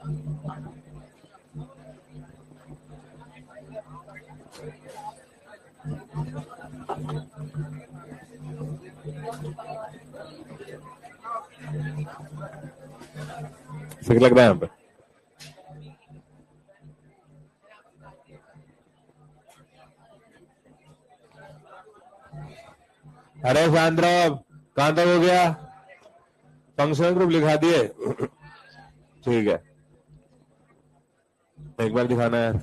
सही लग रहा है यहाँ पे? अरे शांतराव, कहां तक हो गया? फंक्शनल ग्रुप लिखा दिए? ठीक है, एक बार दिखाना है।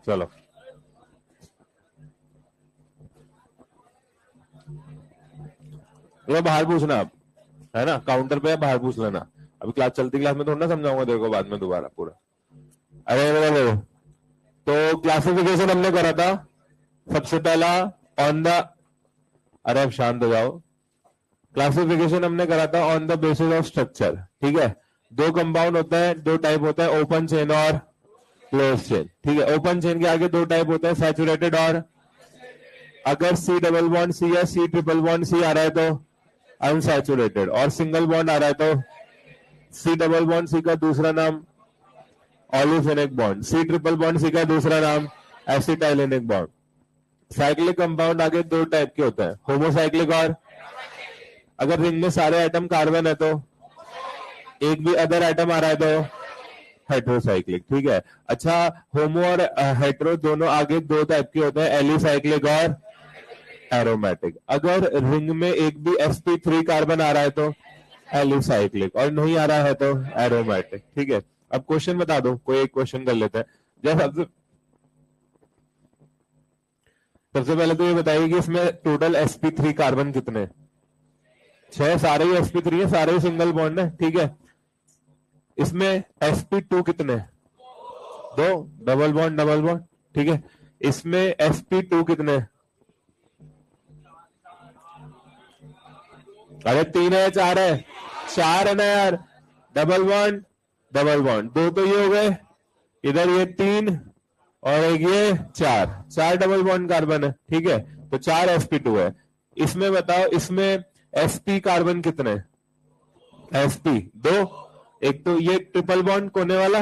चलो, ये बाहर पूछना आप, है ना, काउंटर पे बाहर पूछ लेना। अभी क्लास चलती क्लास में थोड़ा ना समझाऊंगा तेरे को बाद में दोबारा पूरा। अरे तो क्लासिफिकेशन हमने करा था सबसे पहला ऑन द, अरे अब शांत हो जाओ। क्लासिफिकेशन हमने करा था on the basis of structure, ठीक है। दो कंपाउंड होता है, दो टाइप होता है, ओपन चेन और क्लोज चेन, ठीक है। ओपन चेन के आगे दो टाइप होता है, सैचुरेटेड और, अगर सी डबल बॉन्ड सी या सी ट्रिपल बॉन्ड सी आ रहा है तो अनसैचुरेटेड, और सिंगल बॉन्ड आ रहा है तो सी डबल बॉन्ड सी का दूसरा नाम olefinic bond, C triple bond C का दूसरा नाम एसिटाइलेनिक बॉन्ड। साइक्लिक कंपाउंड आगे दो टाइप के होते हैं, होमोसाइक्लिक और, अगर रिंग में सारे आइटम कार्बन है तो, एक भी अदर आइटम आ रहा है तो हेट्रोसाइक्लिक, ठीक है। अच्छा, होमो और हेट्रो दोनों आगे दो टाइप के होते हैं, एलिसाइक्लिक और एरोमेटिक। अगर रिंग में एक भी sp3 कार्बन आ रहा है तो एलिसाइक्लिक, और नहीं आ रहा है तो एरोमेटिक, ठीक है। अब क्वेश्चन बता दो, कोई एक क्वेश्चन कर लेते हैं। जब सबसे पहले तो ये बताइए कि इसमें टोटल sp3 कार्बन कितने? 6, सारे ही sp3 है, सारे ही सिंगल बॉन्ड है, ठीक है। इसमें sp2 कितने? 2, डबल बॉन्ड, ठीक है। इसमें sp2 कितने? अरे 3 है, 4 है? 4 है ना यार। डबल बॉन्ड, दो तो ये हो गए, इधर ये 3 और एक ये 4 डबल बॉन्ड कार्बन है, ठीक है। तो 4 sp2 है। इसमें बताओ, इसमें sp कार्बन कितने? sp 2, एक तो ये ट्रिपल बॉन्ड कोने वाला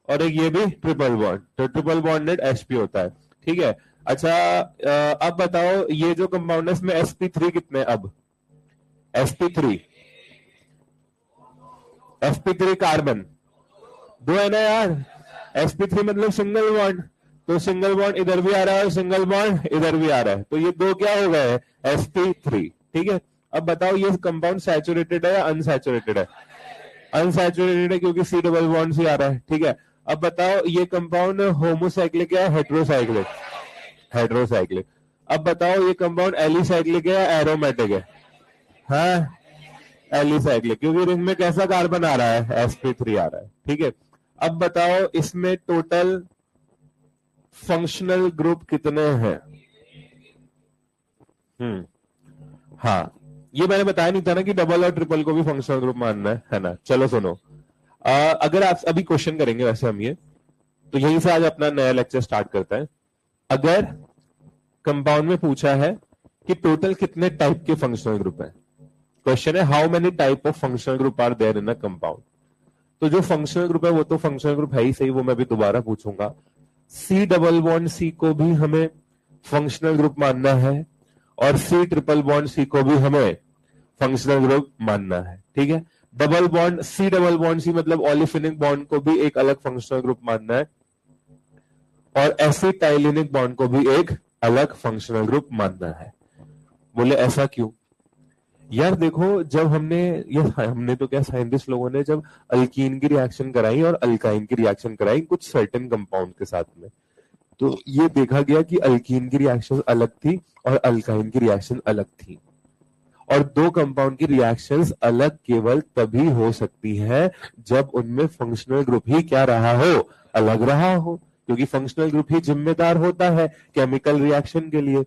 और एक ये भी ट्रिपल बॉन्ड, तो ट्रिपल बॉन्डेड sp होता है, ठीक है। अच्छा, अब बताओ ये जो कंपाउंड है इसमें sp3 कितने? अब sp3 कार्बन 2 है ना यार। sp3 मतलब सिंगल बॉन्ड, तो सिंगल बॉन्ड इधर भी आ रहा है और सिंगल बॉन्ड इधर भी आ रहा है, तो ये दो क्या हो गए? sp3, ठीक है। अब बताओ ये कंपाउंड सैचुरेटेड है या अनसैचुरेटेड है? अनसैचुरेटेड है, क्योंकि सी डबल बॉन्ड सी आ रहा है, ठीक है। अब बताओ ये कंपाउंड होमोसाइक्लिक है या हेट्रोसाइक्लिक? हेट्रोसाइक्लिक। अब बताओ ये कंपाउंड एलिसाइक्लिक है या एरोमेटिक है? हाँ, एलिसाइक्लिक, क्योंकि रिंग में कैसा कार्बन आ रहा है? sp3 आ रहा है, ठीक है। अब बताओ इसमें टोटल फंक्शनल ग्रुप कितने हैं? हाँ, ये मैंने बताया नहीं था ना कि डबल और ट्रिपल को भी फंक्शनल ग्रुप मानना है ना। चलो सुनो, अगर आप अभी क्वेश्चन करेंगे वैसे हम ये, तो यहीं से आज अपना नया लेक्चर स्टार्ट करता है। अगर कंपाउंड में पूछा है कि टोटल कितने टाइप के फंक्शनल ग्रुप हैं, क्वेश्चन है how many type of functional group are there in a compound, तो जो फंक्शनल ग्रुप है वो तो फंक्शनल ग्रुप है ही सही, वो मैं भी दोबारा पूछूंगा। सी डबल बॉन्ड सी को भी हमें फंक्शनल ग्रुप मानना है और सी ट्रिपल बॉन्ड सी को भी हमें फंक्शनल ग्रुप मानना है, ठीक है। डबल बॉन्ड सी मतलब ऑलिफिनिक बॉन्ड को भी एक अलग फंक्शनल ग्रुप मानना है और एसिटाइलिनिक बॉन्ड को भी एक अलग फंक्शनल ग्रुप मानना है। बोले ऐसा क्यों? यार देखो, जब हमने तो क्या, साइंटिस्ट लोगों ने जब अल्कीन की रिएक्शन कराई और अल्काइन की रिएक्शन कराई कुछ सर्टेन कंपाउंड के साथ में, तो ये देखा गया कि अल्कीन की रिएक्शन अलग थी और अल्काइन की रिएक्शन अलग थी, और दो कंपाउंड की रिएक्शंस अलग केवल तभी हो सकती है जब उनमें फंक्शनल ग्रुप ही क्या रहा हो? अलग रहा हो, क्योंकि फंक्शनल ग्रुप ही जिम्मेदार होता है केमिकल रिएक्शन के लिए।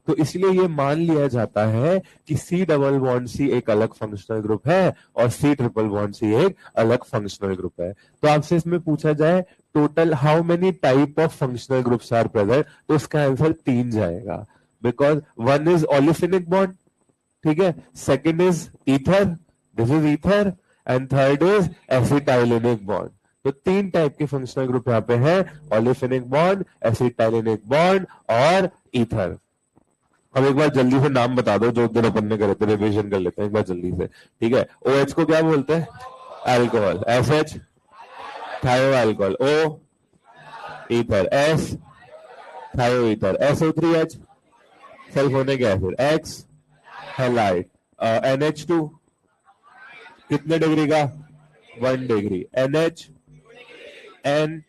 तो इसलिए ये मान लिया जाता है कि सी डबल बॉन्ड सी एक अलग फंक्शनल ग्रुप है और सी ट्रिपल बॉन्ड सी एक अलग फंक्शनल ग्रुप है। तो आपसे इसमें पूछा जाए total how many type of functional groups are present, तो उसका आंसर 3 जाएगा। Because one is olefinic bond, ठीक है, second is ether, this is ether, and third is acetylenic bond. तो तीन टाइप के फंक्शनल ग्रुप यहाँ पे है, ओलिफिनिक बॉन्ड, एसिटाइलिनिक बॉन्ड और ईथर। अब एक बार जल्दी से नाम बता दो जो दिन अपन ने करे थे, रिविजन कर लेते हैं एक बार जल्दी से, ठीक है। OH को क्या बोलते हैं? अल्कोहल। SH थायो अल्कोहल, O ईथर, S थायो ether, SO3H sulphonic acid, X halide, NH2 कितने डिग्री का? 1 degree, NH N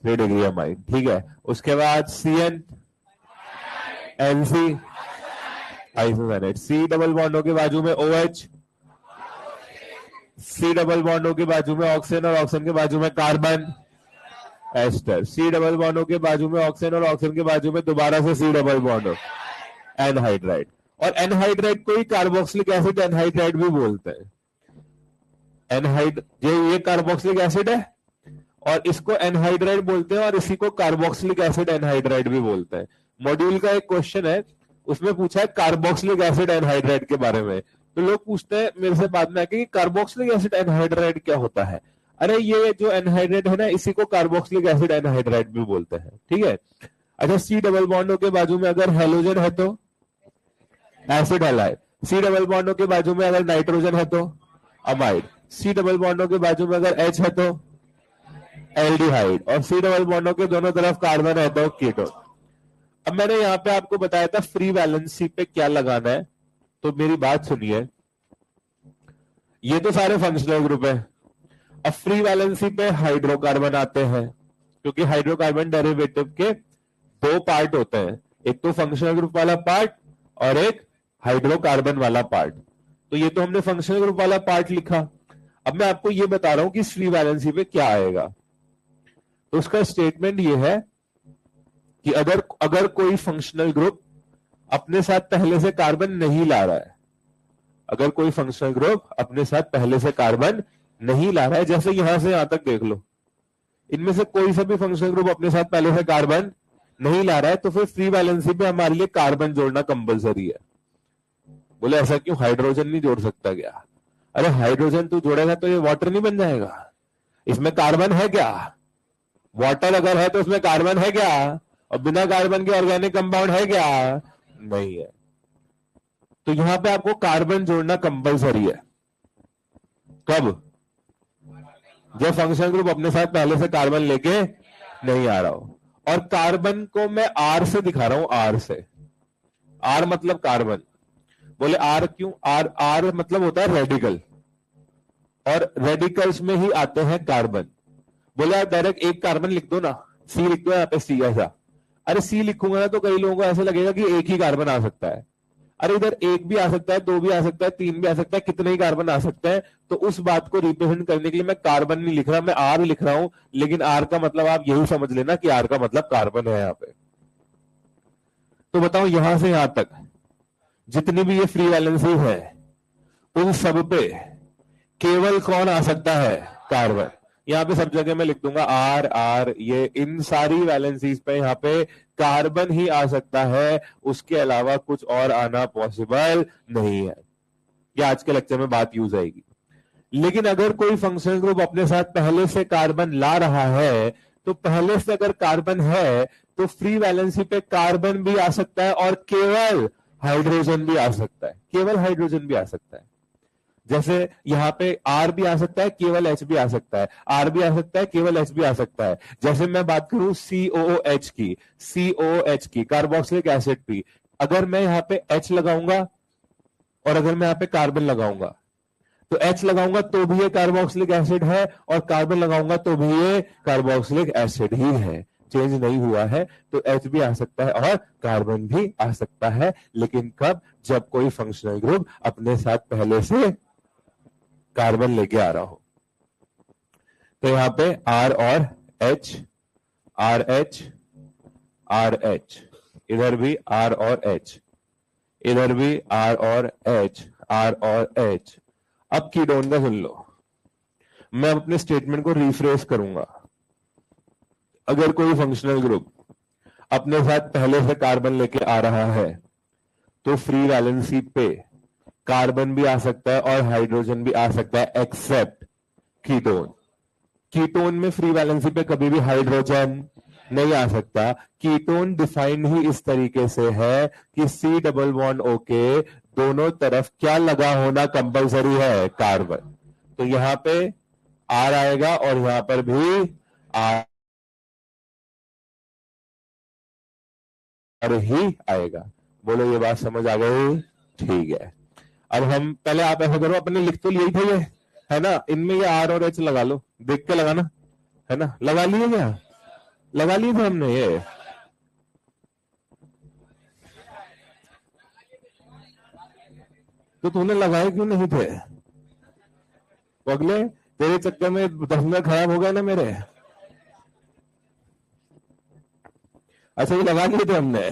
3 degree amine, ठीक है। उसके बाद CN NC isocyanate, C double बॉन्डों के बाजू में OH, C डबल बॉन्डों के बाजू में ऑक्सीजन और ऑक्सीजन के बाजू में कार्बन एस्टर, C डबल बॉन्डों के बाजू में ऑक्सीजन और ऑक्सीजन के बाजू में दोबारा से C डबल बॉन्ड एनहाइड्राइड, और एनहाइड्राइड को ही कार्बोक्सिलिक एसिड एनहाइड्राइड भी बोलते हैं। एनहाइड ये कार्बोक्सिलिक एसिड है और इसको एनहाइड्राइड बोलते हैं और इसी को कार्बोक्सिलिक एसिड एनहाइड्राइड भी बोलते हैं। मॉड्यूल का एक क्वेश्चन है, उसमें पूछा है कार्बोक्सिलिक एसिड एनहाइड्राइड के बारे में, तो लोग पूछते हैं मेरे से बाद में आके कि कार्बोक्सिलिक एसिड एनहाइड्राइड क्या होता है। अरे ये जो एनहाइड्राइड है ना, इसी को कार्बोक्सिलिक एसिड एनहाइड्राइड भी बोलते हैं, ठीक है। अच्छा, C डबल बॉन्डों के बाजू में अगर हेलोजन है तो एसिड हैलाइड, C डबल बॉन्डों के बाजू में अगर नाइट्रोजन है तो अमाइड, C डबल बॉन्डों के बाजू में अगर H है तो एल्डिहाइड, और C डबल बॉन्डों के दोनों तरफ कार्बन है तो कीटोन। अब मैंने यहां पे आपको बताया था फ्री वैलेंसी पे क्या लगाना है, तो मेरी बात सुनिए, ये तो सारे फंक्शनल ग्रुप है। अब फ्री वैलेंसी पे हाइड्रोकार्बन आते हैं, क्योंकि हाइड्रोकार्बन डेरिवेटिव के दो पार्ट होते हैं, एक तो फंक्शनल ग्रुप वाला पार्ट और एक हाइड्रोकार्बन वाला पार्ट। तो ये तो हमने फंक्शनल ग्रुप वाला पार्ट लिखा। अब मैं आपको ये बता रहा हूं कि फ्री वैलेंसी पे क्या आएगा। तो उसका स्टेटमेंट ये है कि अगर कोई फंक्शनल ग्रुप अपने साथ पहले से कार्बन नहीं ला रहा है, अगर कोई फंक्शनल ग्रुप अपने साथ पहले से कार्बन नहीं ला रहा है, जैसे यहां से यहां तक देख लो, इनमें से कोई सा भी फंक्शनल ग्रुप अपने साथ पहले से कार्बन नहीं ला रहा है, तो फिर फ्री वैलेंसी पे हमारे लिए कार्बन जोड़ना कंपलसरी है। बोले ऐसा क्यों, हाइड्रोजन नहीं जोड़ सकता क्या? अरे हाइड्रोजन तू जोड़ेगा तो ये वाटर नहीं बन जाएगा, इसमें कार्बन है क्या? वाटर अगर है तो उसमें कार्बन है क्या? और बिना कार्बन के ऑर्गेनिक कंपाउंड है क्या? नहीं है। तो यहां पे आपको कार्बन जोड़ना कंपलसरी है। कब? जब फंक्शनल ग्रुप अपने साथ पहले से कार्बन लेके नहीं आ रहा हो। और कार्बन को मैं R से दिखा रहा हूं, R से। R मतलब कार्बन। बोले R क्यों? R मतलब होता है रेडिकल, और रेडिकल्स में ही आते हैं कार्बन। बोले आप डायरेक्ट एक कार्बन लिख दो ना, C लिख दो यहाँ पे, C ऐसा। अरे C लिखूंगा ना तो कई लोगों को ऐसा लगेगा कि एक ही कार्बन आ सकता है। अरे इधर एक भी आ सकता है, दो भी आ सकता है, तीन भी आ सकता है, कितने ही कार्बन आ सकते हैं। तो उस बात को रिप्रेजेंट करने के लिए मैं कार्बन नहीं लिख रहा, मैं R लिख रहा हूं। लेकिन R का मतलब आप यही समझ लेना कि R का मतलब कार्बन है यहाँ पे। तो बताओ यहां से यहां तक जितनी भी ये फ्री वैलेंसी है, उन सब पे केवल कौन आ सकता है? कार्बन। यहां पे सब जगह मैं लिख दूंगा R, ये इन सारी वैलेंसीज पे यहाँ पे कार्बन ही आ सकता है, उसके अलावा कुछ और आना पॉसिबल नहीं है। ये आज के लेक्चर में बात यूज आएगी। लेकिन अगर कोई फंक्शनल ग्रुप अपने साथ पहले से कार्बन ला रहा है, तो पहले से अगर कार्बन है तो फ्री वैलेंसी पे कार्बन भी आ सकता है और केवल हाइड्रोजन भी आ सकता है, केवल हाइड्रोजन भी आ सकता है। जैसे यहां पे R भी आ सकता है, केवल H भी आ सकता है, R भी आ सकता है, केवल H भी आ सकता है। जैसे मैं बात करूं COOH की, कार्बोक्सिलिक एसिड की, अगर मैं यहाँ पे H लगाऊंगा और अगर मैं यहाँ पे कार्बन लगाऊंगा, तो H लगाऊंगा तो भी ये कार्बोक्सिलिक एसिड है, और कार्बन लगाऊंगा तो भी ये कार्बोक्सिलिक एसिड ही है, चेंज नहीं हुआ है। तो H भी आ सकता है और कार्बन भी आ सकता है, लेकिन कब? जब कोई फंक्शनल ग्रुप अपने साथ पहले से कार्बन लेके आ रहा हो। तो यहां पे R और H, RH, RH, इधर भी R और H, इधर भी R और H, R और H। अब कीटोन का सुन लो, मैं अपने स्टेटमेंट को रिफ्रेश करूंगा। अगर कोई फंक्शनल ग्रुप अपने साथ पहले से कार्बन लेके आ रहा है, तो फ्री वैलेंसी पे कार्बन भी आ सकता है और हाइड्रोजन भी आ सकता है, एक्सेप्ट कीटोन। कीटोन में फ्री वैलेंसी पे कभी भी हाइड्रोजन नहीं आ सकता। कीटोन डिफाइंड ही इस तरीके से है कि सी डबल बॉन्ड ओ के दोनों तरफ क्या लगा होना कंपलसरी है, कार्बन। तो यहां पे आर आएगा और यहां पर भी आर ही आएगा। बोलो ये बात समझ आ गई? ठीक है। अब हम पहले, आप ऐसा करो, अपने लिख तो लिए थे ये, है ना, इनमें ये आर और एच लगा लो, देख के लगाना, है ना। लगा लिए क्या? लगा लिए थे हमने ये? तो तूने लगाए क्यों नहीं थे? पगले, तेरे चक्कर में 10 मिनट खराब हो गए ना मेरे। अच्छा, ये लगा लिए थे हमने,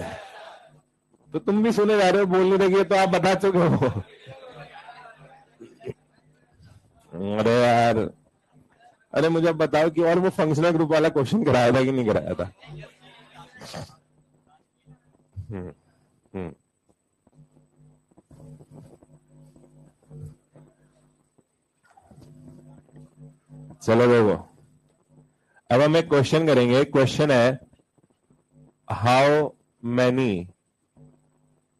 तो तुम भी सुने जा रहे हो, बोलने लगे तो आप बता चुके हो। अरे यार, अरे मुझे अब बताओ कि और वो फंक्शनल ग्रुप वाला क्वेश्चन कराया था कि नहीं कराया था? हम्म हम्म चलो देखो, अब हम एक क्वेश्चन करेंगे। क्वेश्चन है, how many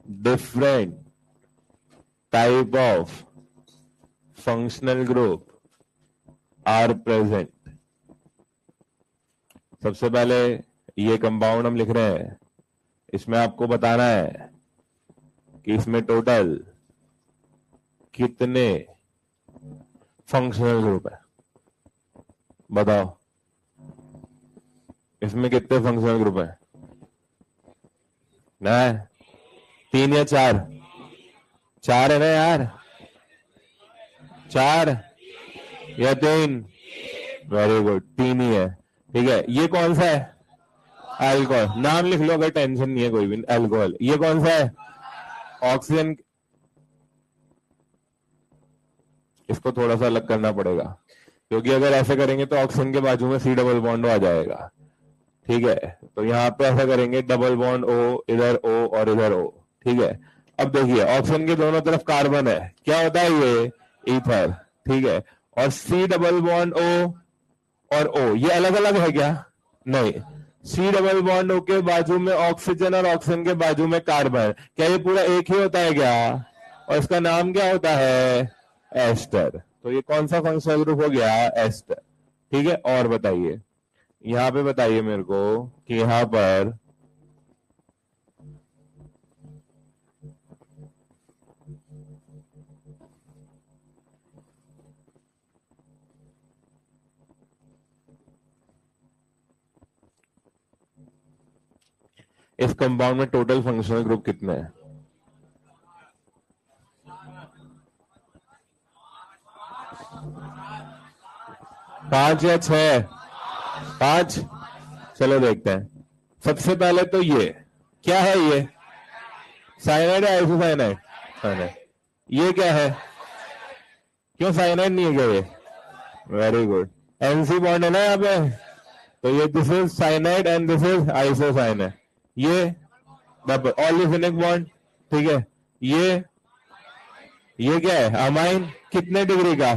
different type of functional group are present. सबसे पहले ये कंपाउंड हम लिख रहे हैं, इसमें आपको बताना है कि इसमें टोटल कितने फंक्शनल ग्रुप है। बताओ, इसमें कितने फंक्शनल ग्रुप है? ना, 3 या 4? 4 है ना यार, 4 या 3? वेरी गुड, 3 ही है। ठीक है, ये कौन सा है? अल्कोहल। नाम लिख लो अगर टेंशन नहीं है कोई भी। अल्कोहल। ये कौन सा है? ऑक्सीजन। इसको थोड़ा सा अलग करना पड़ेगा, क्योंकि अगर ऐसे करेंगे तो ऑक्सीजन के बाजू में सी डबल बॉन्ड आ जाएगा। ठीक है, तो यहां पे ऐसा करेंगे, डबल बॉन्ड ओ, इधर ओ और इधर ओ। ठीक है, अब देखिए ऑक्सीजन के दोनों तरफ कार्बन है, क्या होता है ये? ईथर। ठीक है, और सी डबल बॉन्ड ओ और ओ ये अलग अलग है क्या? नहीं। सी डबल बॉन्ड ओ के बाजू में ऑक्सीजन और ऑक्सीजन के बाजू में कार्बन, क्या ये पूरा एक ही होता है क्या? और इसका नाम क्या होता है? एस्टर। तो ये कौन सा फंक्शनल ग्रुप हो गया? एस्टर। ठीक है, और बताइए, यहां पे बताइए मेरे को कि यहां पर इस कंपाउंड में टोटल फंक्शनल ग्रुप कितने हैं? 5 या 6? 5? चलो देखते हैं। सबसे पहले तो ये क्या है? ये साइनाइड है, आइसोसाइनाइड? साइनाइड। ये क्या है? क्यों साइनाइड नहीं है क्या ये? वेरी गुड, एनसी बॉन्ड है ना यहाँ पे, तो ये this is cyanide and this is isocyanide. ये डबल ऑलिफिनिक बॉन्ड। ठीक है, ये क्या है? अमाइन। कितने डिग्री का?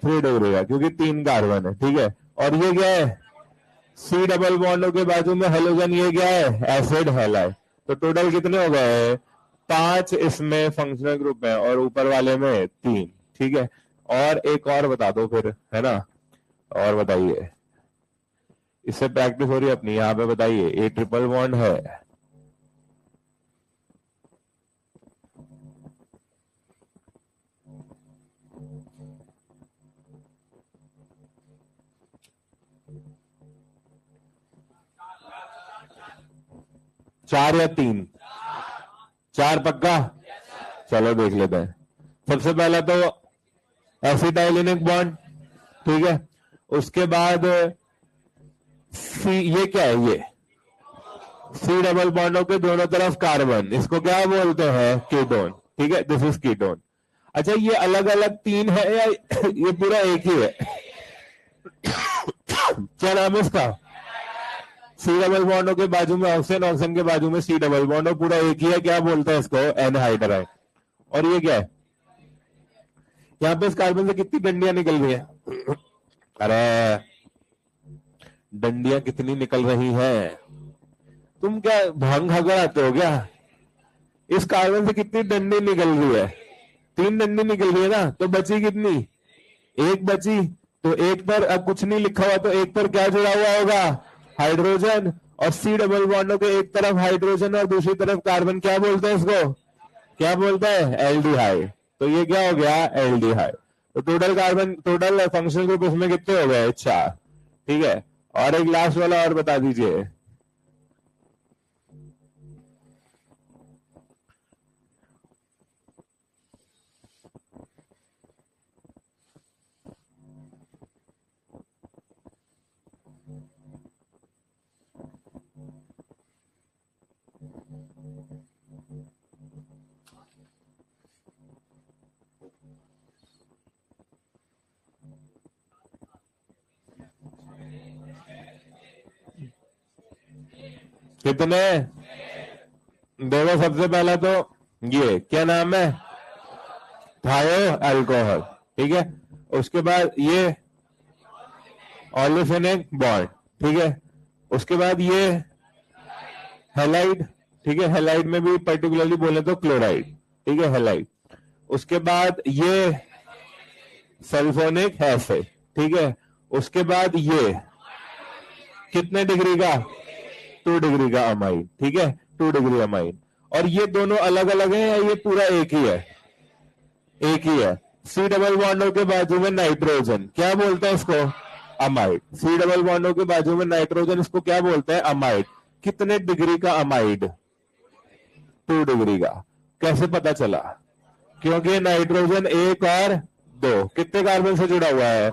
3 डिग्री का, क्योंकि 3 कार्बन है। ठीक है, और ये क्या है? सी डबल बॉन्डों के बाजू में हेलोजन, ये क्या है? Acid halide. तो टोटल कितने हो गए? 5 इसमें फंक्शनल ग्रुप है और ऊपर वाले में 3। ठीक है, और एक और बता दो फिर, है ना, और बताइए, इससे प्रैक्टिस हो रही है अपनी। यहां पे बताइए, ए ट्रिपल बॉन्ड है, चार या 3? 4 पक्का? चलो देख लेते हैं। सबसे पहला तो एसिटाइलिनिक बॉन्ड। ठीक है, उसके बाद सी, ये क्या है? ये सी डबल बॉन्डों के दोनों तरफ कार्बन, इसको क्या बोलते हैं? कीटोन। ठीक है, दिस इज कीटोन। अच्छा, ये अलग अलग 3 है या ये पूरा एक ही है? क्या नाम है इसका? सी डबल बॉन्ड के बाजू में ऑक्सीजन, ऑक्सीजन के बाजू में सी डबल बॉन्ड, और पूरा एक ही है, क्या बोलते हैं इसको, एनहाइड्राइड। और ये क्या है, यहां पे इस कार्बन से कितनी डंडियां निकल रही है, अरे डंडियां कितनी निकल रही हैं, तुम क्या भांग खाकर आते हो क्या, इस कार्बन से कितनी डंडी निकल रही है, 3 डंडी निकल रही है ना, तो बची कितनी, एक बची। तो एक पर अब कुछ नहीं लिखा हुआ, तो एक पर क्या जुड़ा हुआ होगा, हाइड्रोजन, और सी डबल बॉन्डों के एक तरफ हाइड्रोजन और दूसरी तरफ कार्बन, क्या बोलते हैं इसको, क्या बोलते हैं, एल्डिहाइड। तो ये क्या हो गया, एल्डिहाइड। तो total carbon, total functional group इसमें कितने हो गए, 4। ठीक है, और एक लास्ट वाला और बता दीजिए। कितने, देखो सबसे पहला तो ये क्या नाम है, थायो अल्कोहल, ठीक है। उसके बाद ये ऑलिफेनिक बॉन्ड, ठीक है। उसके बाद ये हेलाइड, ठीक है, हेलाइड में भी पर्टिकुलरली बोले तो क्लोराइड, ठीक है, हेलाइड। उसके बाद ये सल्फोनिक एसिड, ठीक है। उसके बाद ये कितने डिग्री का, 2 डिग्री का अमाइन, ठीक है, 2 डिग्री अमाइन। और ये दोनों अलग अलग है या ये पूरा एक ही है, एक ही है। सी डबल बॉन्डों के बाजू में नाइट्रोजन, क्या बोलते हैं इसको, अमाइड। सी डबल बॉन्डों के बाजू में नाइट्रोजन, इसको क्या बोलते हैं, अमाइड। कितने डिग्री का अमाइड, 2 डिग्री का। कैसे पता चला, क्योंकि नाइट्रोजन 1 और 2 कितने कार्बन से जुड़ा हुआ है,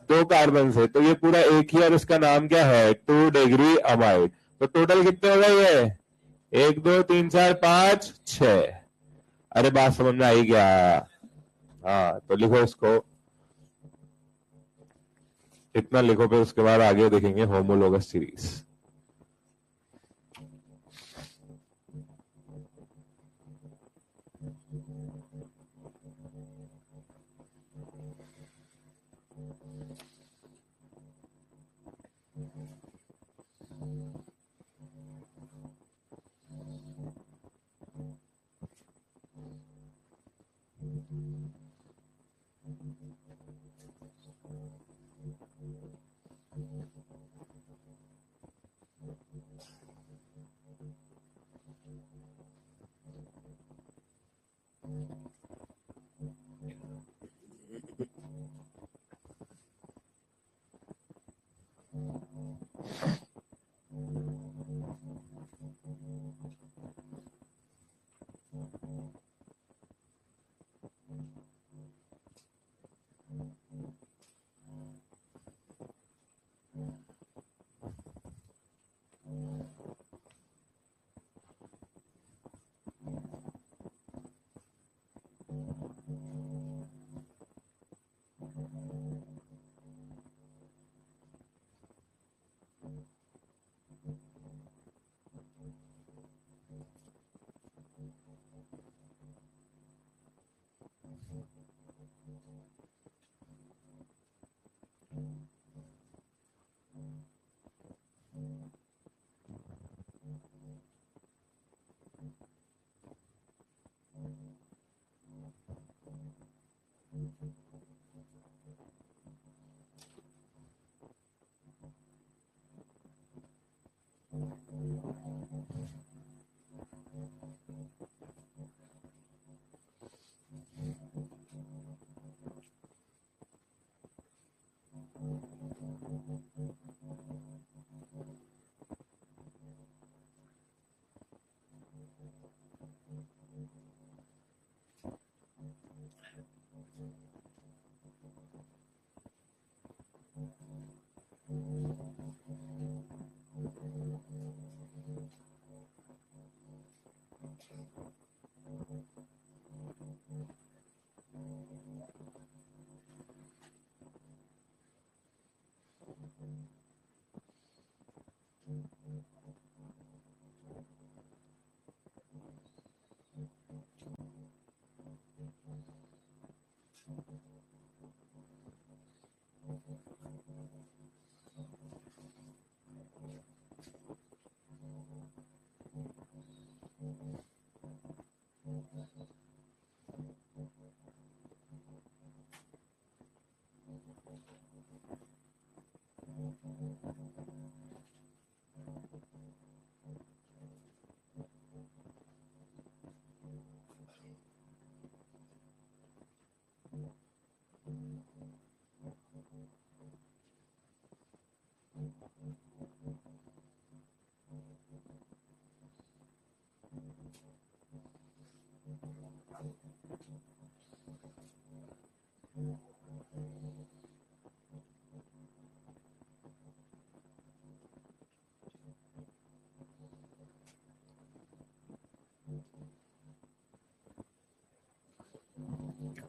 2 कार्बन से, तो ये पूरा एक ही, और इसका नाम क्या है, 2 डिग्री अमाइड। तो टोटल कितने हो गए ये, 1 2 3 4 5 6। अरे बात समझ में आई क्या, हाँ तो लिखो इसको, इतना लिखो, फिर उसके बाद आगे देखेंगे होमोलोगस सीरीज।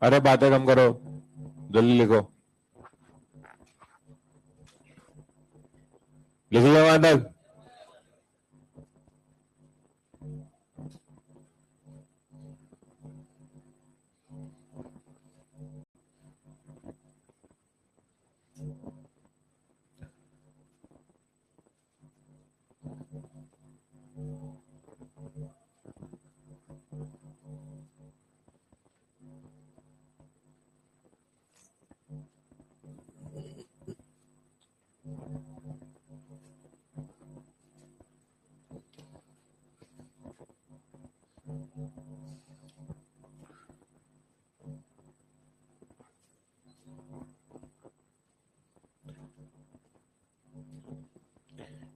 अरे बातें कम करो, जल्दी लिखो, लिखिए वहां तक।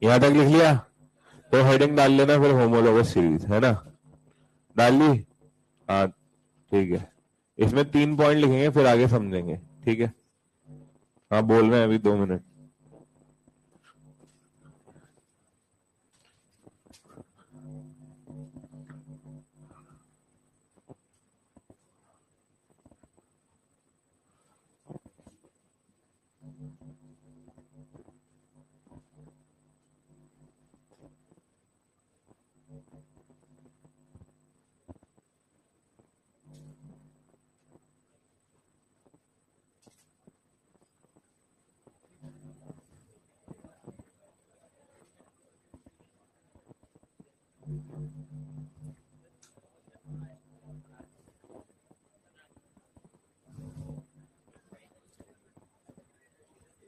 यहां तक लिख लिया तो हेडिंग डाल लेना फिर होमोलोगस सीरीज, है ना? डाल ली? हाँ ठीक है, इसमें 3 पॉइंट लिखेंगे फिर आगे समझेंगे, ठीक है? हाँ बोल रहे हैं अभी 2 मिनट।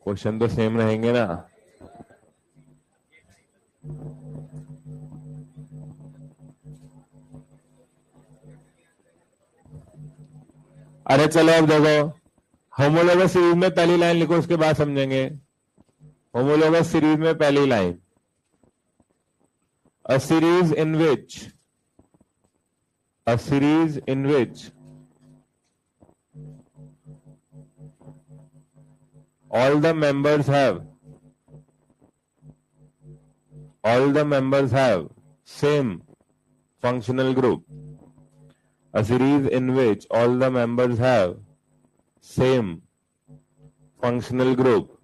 क्वेश्चन तो सेम रहेंगे ना? अरे चलो अब देखो, होमोलोगस सीरीज में पहली लाइन लिखो, उसके बाद समझेंगे। होमोलोगस सीरीज में पहली line, a series in which, a series in which all the members have same functional group, a series in which all the members have same functional group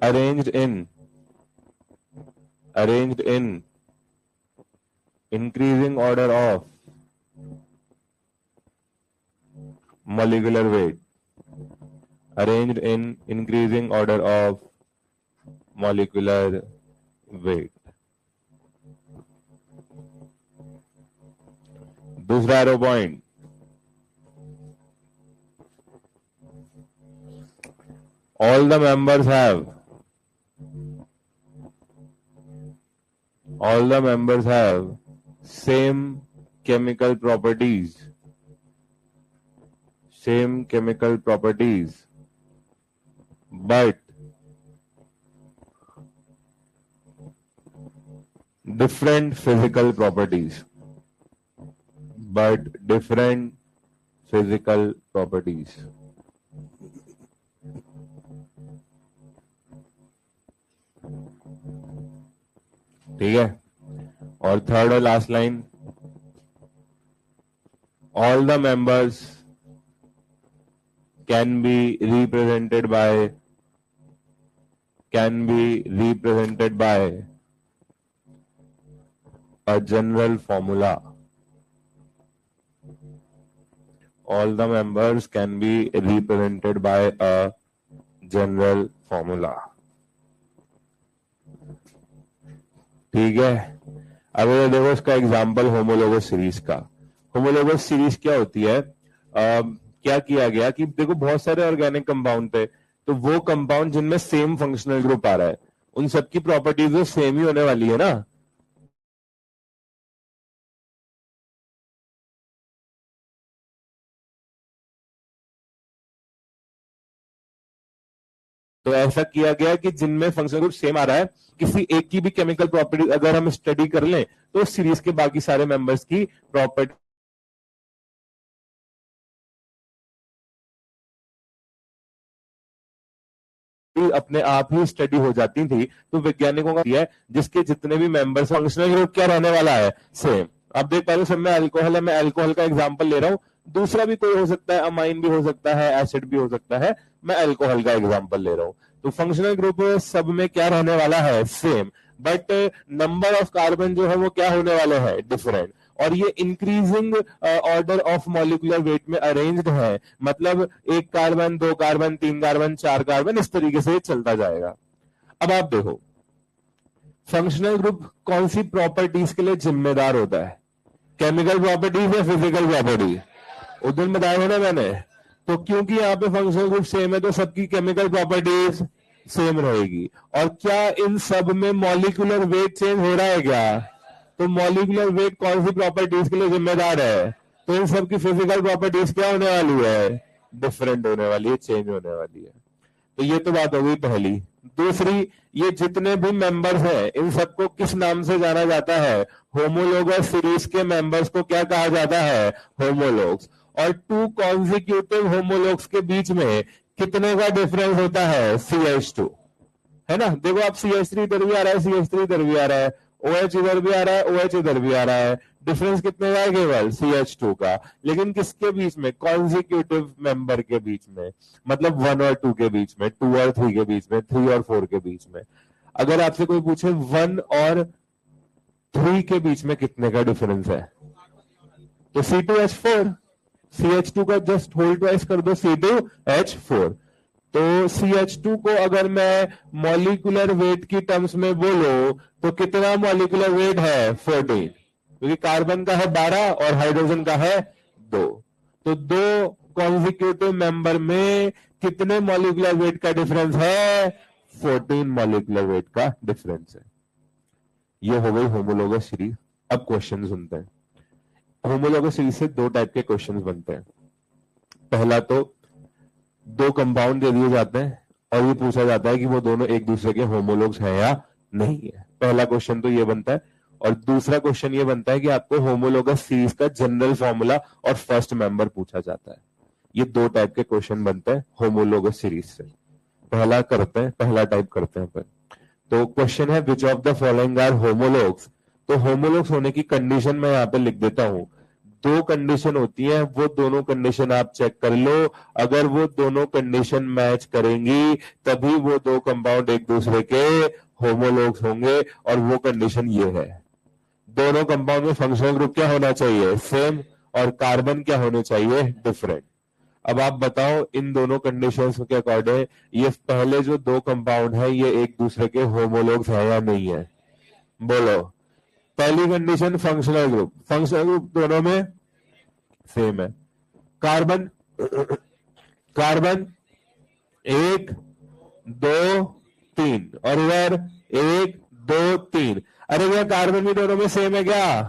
arranged in increasing order of molecular weight, arranged in increasing order of molecular weight. दूसरा arrow point, all the members have same chemical properties, but different physical properties, ठीक है? और third और last line, all the members can be represented by a general formula. All the members can be represented by a general formula. ठीक है? अब ये देखो इसका एग्जाम्पल होमोलोगस सीरीज का। होमोलोगस सीरीज क्या होती है? क्या किया गया कि देखो बहुत सारे ऑर्गेनिक कंपाउंड थे, तो वो कंपाउंड जिनमें सेम फंक्शनल ग्रुप आ रहा है उन सबकी प्रॉपर्टीज तो सेम ही होने वाली है ना। तो ऐसा किया गया कि जिनमें फंक्शनल ग्रुप सेम आ रहा है, किसी एक की भी केमिकल प्रॉपर्टी अगर हम स्टडी कर लें तो सीरीज के बाकी सारे मेंबर्स की प्रॉपर्टी अपने आप ही स्टडी हो जाती थी। तो वैज्ञानिकों का है जिसके जितने भी मेंबर्स फंक्शनल ग्रुप क्या रहने वाला है, सेम। अब देख पा रहे हो सब में अल्कोहल है, मैं अल्कोहल का एग्जांपल ले रहा हूं, दूसरा भी कोई हो सकता है, अमाइन भी हो सकता है, एसिड भी हो सकता है, मैं अल्कोहल का एग्जांपल ले रहा हूं। तो फंक्शनल ग्रुप सब में क्या रहने वाला है, same, but number of carbon जो है वो क्या होने वाले हैं, डिफरेंट। और ये increasing order of molecular weight में अरेंज्ड है, मतलब एक कार्बन, दो कार्बन, तीन कार्बन, चार कार्बन, इस तरीके से चलता जाएगा। अब आप देखो फंक्शनल ग्रुप कौन सी प्रॉपर्टीज के लिए जिम्मेदार होता है, केमिकल प्रॉपर्टीज या फिजिकल प्रॉपर्टी, उस दिन बताया था ना मैंने। तो क्योंकि यहाँ पे फंक्शनल ग्रुप सेम है तो सबकी केमिकल प्रॉपर्टीज सेम रहेगी। और क्या इन सब में मॉलिक्यूलर वेट चेंज हो रहा है क्या, तो मॉलिक्यूलर वेट कौन सी प्रॉपर्टीज के लिए जिम्मेदार है, तो इन सब की फिजिकल प्रॉपर्टीज क्या होने वाली है, डिफरेंट होने वाली है, चेंज होने वाली है। तो ये तो बात हो गई पहली। दूसरी, ये जितने भी मेंबर्स हैं इन सबको किस नाम से जाना जाता है, होमोलोगस सीरीज के मेंबर्स को क्या कहा जाता है, होमोलोग्स। और टू कॉन्जिक्यूटिव होमोलोग्स के बीच में कितने का डिफरेंस होता है, CH2, है ना। देखो आप CH3 इधर भी आ रहा है, CH3 इधर भी आ रहा है, OH इधर भी आ रहा है, OH इधर भी आ रहा है, डिफरेंस कितने का है, केवल CH2 का। लेकिन किसके बीच में, कॉन्जिक्यूटिव मेंबर के बीच में, मतलब 1 और 2 के बीच में, 2 और 3 के बीच में, 3 और 4 के बीच में। अगर आपसे कोई पूछे 1 और 3 के बीच में कितने का डिफरेंस है, तो C2H4, CH2 का जस्ट होल ट्वाइस कर दो, C2H4। तो CH2 को अगर मैं मॉलिक्यूलर वेट की टर्म्स में बोलो तो कितना मॉलिक्यूलर वेट है, 14, क्योंकि कार्बन का है 12 और हाइड्रोजन का है 2। तो दो कॉन्जिक्यूटिव मेंबर में कितने मॉलिक्यूलर वेट का डिफरेंस है, 14 मॉलिक्यूलर वेट का डिफरेंस है। ये हो गई होमोलोगस सीरीज। अब क्वेश्चन सुनते हैं। होमोलोगस सीरीज से दो टाइप के क्वेश्चंस बनते हैं। पहला तो दो कंपाउंड दे दिए जाते हैं और ये पूछा जाता है कि वो दोनों एक दूसरे के होमोलोग्स हैं या नहीं है। पहला क्वेश्चन तो ये बनता है। और दूसरा क्वेश्चन ये बनता है कि आपको होमोलोगस सीरीज का जनरल फॉर्मूला और फर्स्ट मेंबर पूछा जाता है। ये दो टाइप के क्वेश्चन बनते हैं होमोलोगस सीरीज से। पहला टाइप करते हैं अपन। तो क्वेश्चन है which of the following are homologues. तो होमोलोग्स होने की कंडीशन मैं यहाँ पे लिख देता हूं। दो कंडीशन होती है, वो दोनों कंडीशन आप चेक कर लो। अगर वो दोनों कंडीशन मैच करेंगी तभी वो दो कंपाउंड एक दूसरे के होमोलोग्स होंगे। और वो कंडीशन ये है, दोनों कंपाउंड में फंक्शनल ग्रुप क्या होना चाहिए, सेम, और कार्बन क्या होने चाहिए, डिफरेंट। अब आप बताओ इन दोनों कंडीशंस के अकॉर्डिंग ये पहले जो दो कंपाउंड है ये एक दूसरे के होमोलोग्स है या नहीं है, बोलो। पहली कंडीशन फंक्शनल ग्रुप दोनों में सेम है। कार्बन कार्बन 1 2 3 और इधर 1 2 3। अरे क्या कार्बन भी दोनों में सेम है क्या,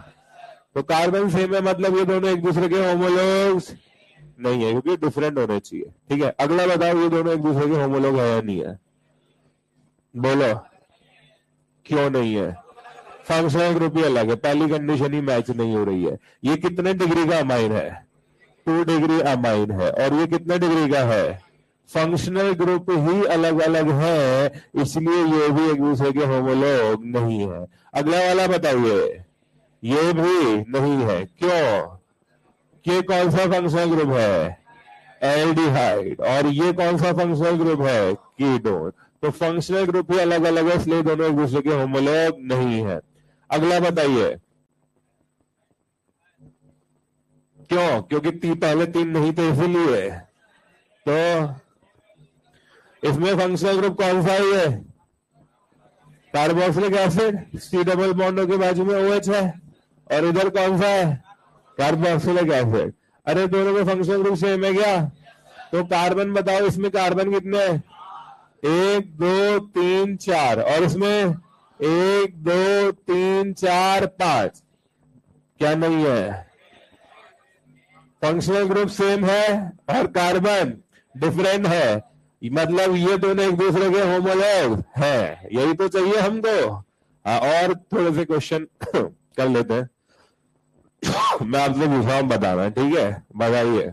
तो कार्बन सेम है मतलब ये दोनों एक दूसरे के होमोलोग्स नहीं है, क्योंकि डिफरेंट होने चाहिए। ठीक है, अगला बताओ ये दोनों एक दूसरे के होमोलोग है या नहीं है, बोलो। क्यों नहीं है, फंक्शनल ग्रुप ही अलग है, पहली कंडीशन ही मैच नहीं हो रही है। ये कितने डिग्री का अमाइन है, 2 डिग्री अमाइन है। और ये कितने डिग्री का है, फंक्शनल ग्रुप ही अलग अलग है, इसलिए ये भी एक दूसरे के होमोलोग नहीं है। अगला वाला बताइए, ये भी नहीं है। क्यों, ये कौन सा फंक्शनल ग्रुप है, एल्डिहाइड। और ये कौन सा फंक्शनल ग्रुप है, कीटोन। तो फंक्शनल ग्रुप ही अलग अलग है, इसलिए दोनों एक दूसरे के होमोलोग नहीं है। अगला बताइए, क्यों, क्योंकि पहले 3 नहीं थे इसीलिए। तो इसमें फंक्शनल ग्रुप कौन सा है, ये carboxylic acid, C double bond के बाजू में OH है, और इधर कौन सा है, कार्बोक्सिलिक एसिड। अरे दोनों में फंक्शनल ग्रुप सेम है क्या, तो कार्बन बताओ, इसमें कार्बन कितने हैं, 1 2 3 4, और इसमें 1 2 3 4 5, क्या नहीं है, फंक्शनल ग्रुप सेम है और कार्बन डिफरेंट है। मतलब ये दोनों एक दूसरे के होमोलॉग हैं, यही तो चाहिए हमको। और थोड़े से क्वेश्चन कर लेते हैं। मैं आपसे पूछ रहा हूं, बताना, ठीक है? बताइए।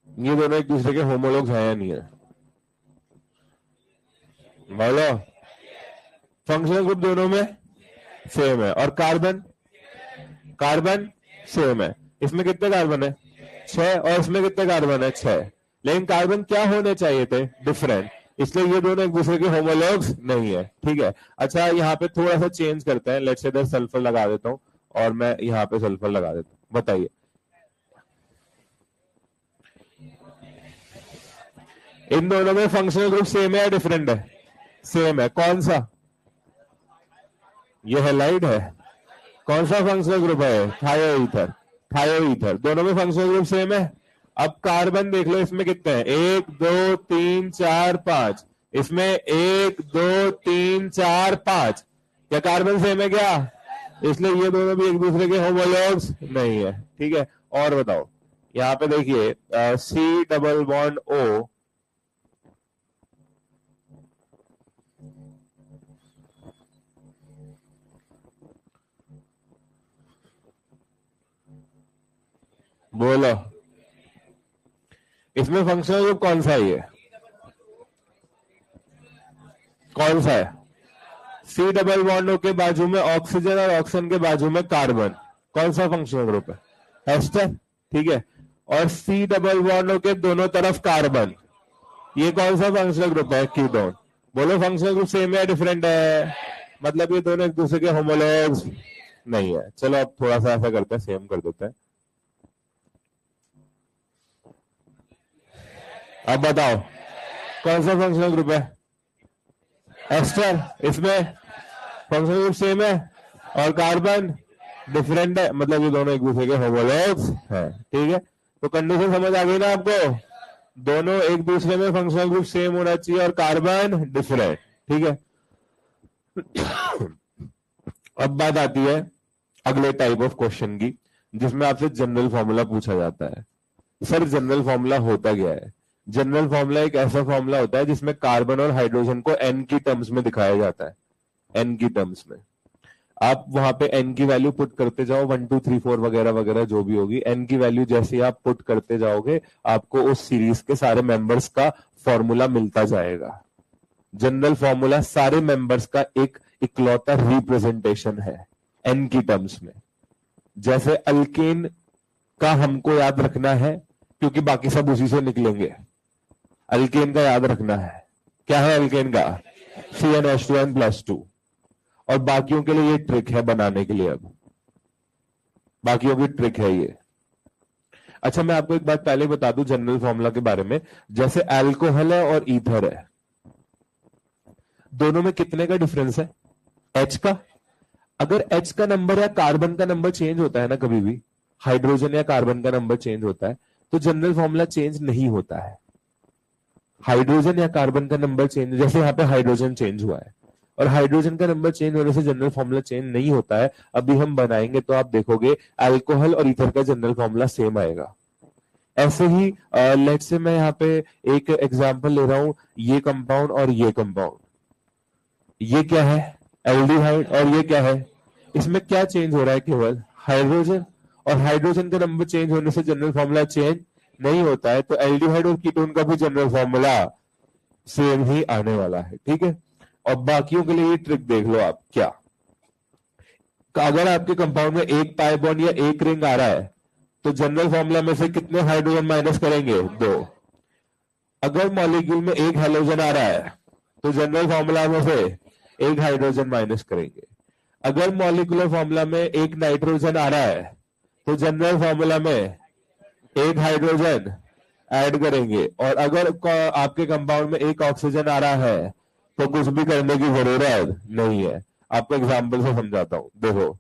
ये दोनों एक दूसरे के होमोलॉग्स हैं या नहीं है? बोलो। फंक्शनल ग्रुप दोनों में सेम है। और कार्बन, कार्बन सेम है। इसमें कितने कार्बन है? 6। और इसमें कितने कार्बन है? 6। लेकिन कार्बन क्या होने चाहिए थे? डिफरेंट। इसलिए ये दोनों एक दूसरे के होमोलॉग्स नहीं है, ठीक है? अच्छा, यहाँ पे थोड़ा सा चेंज करते हैं। लेट्स से इधर सल्फर लगा देता हूं और मैं यहाँ पे सल्फर लगा देता हूं। बताइए, इन दोनों में फंक्शनल ग्रुप सेम है या डिफरेंट है? सेम है। कौन सा? ये हेलाइड है। कौन सा फंक्शनल ग्रुप है? थायो ईथर। थायो ईथर। दोनों में फंक्शनल ग्रुप सेम है। अब कार्बन देख लो, इसमें कितने हैं? 1 2 3 4 5। इसमें 1 2 3 4 5। क्या कार्बन सेम है क्या? इसलिए ये दोनों भी एक दूसरे के होमोलॉग्स नहीं है, ठीक है? और बताओ, यहाँ पे देखिए, सी डबल बॉन्ड ओ, बोलो, इसमें फंक्शनल ग्रुप कौन सा है? ये कौन सा है? सी डबल बॉन्ड ओ के बाजू में ऑक्सीजन और ऑक्सीजन के बाजू में कार्बन। कौन सा फंक्शनल ग्रुप है? एस्टर, ठीक है? और सी डबल बॉन्ड ओ के दोनों तरफ कार्बन, ये कौन सा फंक्शनल ग्रुप है? कीटोन। बोलो, फंक्शनल ग्रुप सेम है या डिफरेंट है? मतलब ये दोनों एक दूसरे के होमोलॉग्स नहीं है। चलो अब थोड़ा सा ऐसा करते हैं, सेम कर देते हैं। अब बताओ, कौन सा फंक्शनल ग्रुप है? एस्टर। इसमें फंक्शनल ग्रुप सेम है और कार्बन डिफरेंट है, मतलब ये दोनों एक दूसरे के होमोलॉग्स हैं, ठीक है? तो कंडीशन समझ आ गई ना आपको? दोनों एक दूसरे में फंक्शनल ग्रुप सेम होना चाहिए और कार्बन डिफरेंट, ठीक है? अब बात आती है अगले टाइप ऑफ क्वेश्चन की, जिसमें आपसे जनरल फॉर्मूला पूछा जाता है। सर, जनरल फॉर्मूला होता क्या है? जनरल फॉर्मूला एक ऐसा फॉर्मूला होता है जिसमें कार्बन और हाइड्रोजन को एन की टर्म्स में दिखाया जाता है। एन की टर्म्स में आप वहां पे एन की वैल्यू पुट करते जाओ, 1 2 3 4 वगैरह वगैरह जो भी होगी, एन की वैल्यू जैसे आप पुट करते जाओगे, आपको उस सीरीज के सारे मेंबर्स का फॉर्मूला मिलता जाएगा। जनरल फॉर्मूला सारे मेंबर्स का एक इकलौता रिप्रेजेंटेशन है एन की टर्म्स में। जैसे अल्केन का हमको याद रखना है, क्योंकि बाकी सब उसी से निकलेंगे। अल्केन का याद रखना है, क्या है अल्केन का? CnH2n+2। और बाकियों के लिए ये ट्रिक है बनाने के लिए। अब बाकियों की ट्रिक है ये। अच्छा, मैं आपको एक बात पहले बता दूं जनरल फॉर्मूला के बारे में। जैसे अल्कोहल है और ईथर है, दोनों में कितने का डिफरेंस है? H का। अगर H का नंबर या कार्बन का नंबर चेंज होता है ना, कभी भी हाइड्रोजन या कार्बन का नंबर चेंज होता है, तो जनरल फॉर्मूला चेंज नहीं होता है। हाइड्रोजन या कार्बन का नंबर चेंज, जैसे यहाँ पे हाइड्रोजन चेंज हुआ है, और हाइड्रोजन का नंबर चेंज होने से जनरल फॉर्मूला चेंज नहीं होता है। अभी हम बनाएंगे तो आप देखोगे अल्कोहल और ईथर का जनरल फॉर्मूला सेम आएगा। ऐसे ही लेट्स से मैं यहाँ पे एक एग्जांपल ले रहा हूं, ये कंपाउंड और ये कंपाउंड, ये क्या है? एल्डिहाइड। और ये क्या है? इसमें क्या चेंज हो रहा है? केवल हाइड्रोजन। और हाइड्रोजन का नंबर चेंज होने से जनरल फॉर्मूला चेंज नहीं होता है। तो एल्डिहाइड और कीटोन का भी जनरल फॉर्मूला सेम ही आने वाला है, ठीक है? और बाकियों के लिए ये ट्रिक देख लो आप। क्या अगर आपके कंपाउंड में एक पाई बॉन्ड या एक रिंग आ रहा है, तो जनरल फॉर्मूला में से कितने हाइड्रोजन माइनस करेंगे? 2। अगर मॉलिक्यूल में एक हाइड्रोजन आ रहा है, तो जनरल फॉर्मूला में से एक हाइड्रोजन माइनस करेंगे। अगर मॉलिक्यूलर फॉर्मूला में एक नाइट्रोजन आ रहा है, तो जनरल फॉर्मूला में एक हाइड्रोजन ऐड करेंगे। और अगर आपके कंपाउंड में एक ऑक्सीजन आ रहा है, तो कुछ भी करने की जरूरत नहीं है। आपको एग्जांपल से समझाता हूं, देखो।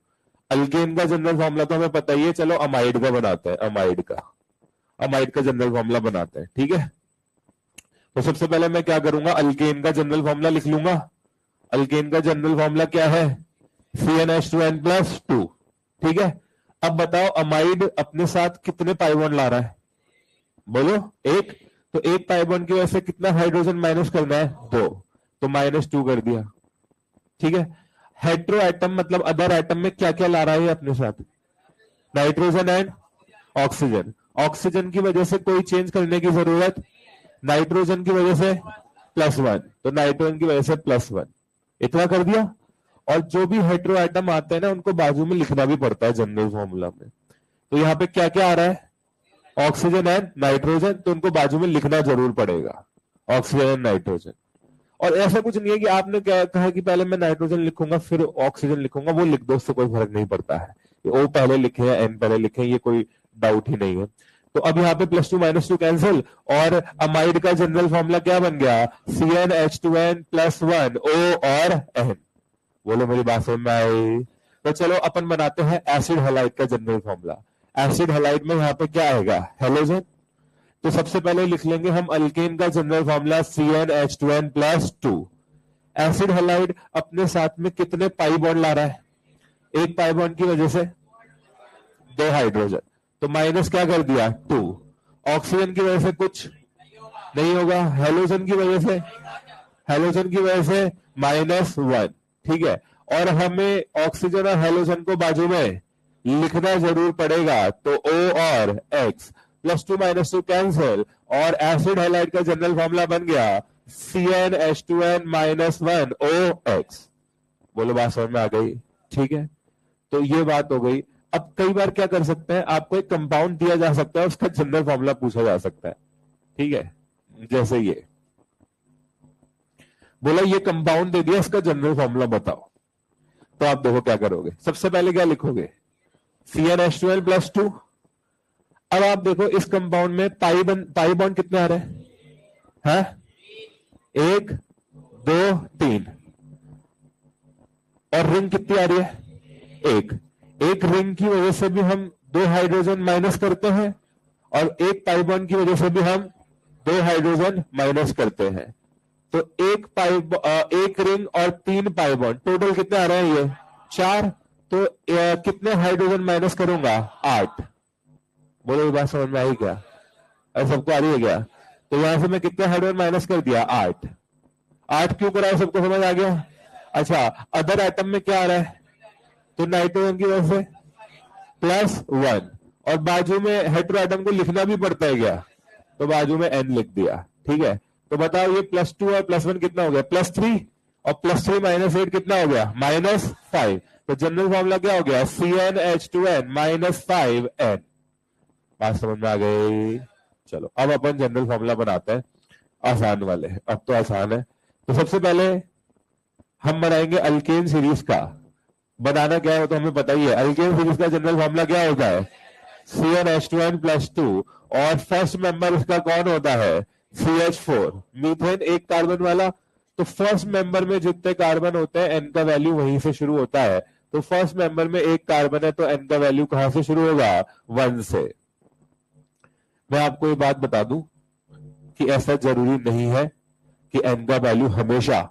अल्केन का जनरल फॉर्मूला तो हमें पता ही है, चलो अमाइड का बनाते हैं। अमाइड का जनरल फॉर्मूला बनाते हैं, ठीक है? तो सबसे पहले मैं क्या करूंगा, अल्केन का जनरल फॉर्मूला लिख लूंगा। अल्केन का जनरल फॉर्मूला क्या है? CnH2n+2, ठीक है। अब बताओ अमाइड अपने साथ कितने पाई बॉन्ड ला रहा है, बोलो एक। तो एक पाई बॉन्ड की वजह से कितना हाइड्रोजन माइनस करना है, 2, तो -2 कर दिया। ठीक है। हेट्रो एटम मतलब अदर एटम में क्या क्या ला रहा है अपने साथ, नाइट्रोजन एंड ऑक्सीजन। ऑक्सीजन की वजह से कोई चेंज करने की जरूरत, नाइट्रोजन की वजह से +1, तो नाइट्रोजन की वजह से +1, इतना कर दिया। और जो भी हेट्रो एटम आते हैं ना उनको बाजू में लिखना भी पड़ता है जनरल फॉर्मूला में। तो यहाँ पे क्या क्या आ रहा है, ऑक्सीजन एंड नाइट्रोजन, तो उनको बाजू में लिखना जरूर पड़ेगा, ऑक्सीजन एंड नाइट्रोजन। और ऐसा कुछ नहीं है कि आपने क्या कहा कि पहले मैं नाइट्रोजन लिखूंगा फिर ऑक्सीजन लिखूंगा, वो लिख दो, उससे कोई फर्क नहीं पड़ता है। ओ पहले लिखे या एन पहले लिखे, ये कोई डाउट ही नहीं है। तो अब यहाँ पे +2 -2 कैंसिल, और अमाइड का जनरल फॉर्मूला क्या बन गया, CnH2n +1 O और N। बोलो मेरी बात समझ में आई। तो चलो अपन बनाते हैं एसिड हैलाइड का जनरल फॉर्मूला। एसिड हैलाइड में यहाँ पे क्या आएगा, हेलोजन। तो सबसे पहले लिख लेंगे हम अल्केन का general formula CnH2n +2। Acid halide अपने साथ में कितने पाई बॉन्ड ला रहा है, एक पाई बॉन्ड की वजह से 2 हाइड्रोजन, तो माइनस क्या कर दिया 2। ऑक्सीजन की वजह से कुछ नहीं होगा, हेलोजन की वजह से, हेलोजन की वजह से -1। ठीक है। और हमें ऑक्सीजन और हेलोजन को बाजू में लिखना जरूर पड़ेगा, तो O और X, +2 -2 कैंसिल, और एसिड हैलाइड का जनरल फॉर्मूला बन गया CnH2n -1 OX। बोलो बात समझ में आ गई। ठीक है। तो ये बात हो गई। अब कई बार क्या कर सकते हैं, आपको एक कंपाउंड दिया जा सकता है, उसका जनरल फॉर्मूला पूछा जा सकता है। ठीक है, जैसे ये बोला ये कंपाउंड दे दिया, इसका जनरल फॉर्मूला बताओ। तो आप देखो क्या करोगे, सबसे पहले क्या लिखोगे, CnH2n +2। अब आप देखो इस कंपाउंड में पाई बॉन्ड कितने आ रहे हैं, 1 2 3, और रिंग कितनी आ रही है, एक रिंग की वजह से भी हम 2 हाइड्रोजन माइनस करते हैं, और एक पाई बॉन्ड की वजह से भी हम 2 हाइड्रोजन माइनस करते हैं। तो एक रिंग और 3 पाई बॉन्ड, टोटल कितने आ रहे हैं, ये 4। तो कितने हाइड्रोजन माइनस करूंगा, 8। बोलो ये बात समझ में आई क्या, अरे सबको आ रही है क्या। तो यहां से मैं कितने हाइड्रोजन माइनस कर दिया, 8। 8 क्यों कराया, सबको समझ आ गया। अच्छा, अदर एटम में क्या आ रहा है, तो नाइट्रोजन की वजह से +1, और बाजू में हेट्रो एटम को लिखना भी पड़ता है क्या, तो बाजू में N लिख दिया। ठीक है। तो बताओ ये +2 और +1 कितना हो गया, +3, और +3 -8 कितना हो गया, -5। तो जनरल फॉर्मूला क्या हो गया, CnH2n -5N। बात समझ में आ गई। चलो अब अपन जनरल फॉर्मूला बनाते हैं, आसान वाले, अब तो आसान है। तो सबसे पहले हम बनाएंगे अल्केन सीरीज का। बनाना क्या है तो हमें पता ही है, अल्केन सीरीज का जनरल फॉर्मूला क्या होता है, CnH2n +2, और फर्स्ट मेंबर उसका कौन होता है, CH4, मीथेन एक कार्बन वाला। तो फर्स्ट मेंबर में जितने कार्बन होते हैं N का वैल्यू वहीं से शुरू होता है। तो फर्स्ट मेंबर में एक कार्बन है तो N का वैल्यू कहां से शुरू होगा, 1 से। मैं आपको ये बात बता दूं कि ऐसा जरूरी नहीं है कि N का वैल्यू हमेशा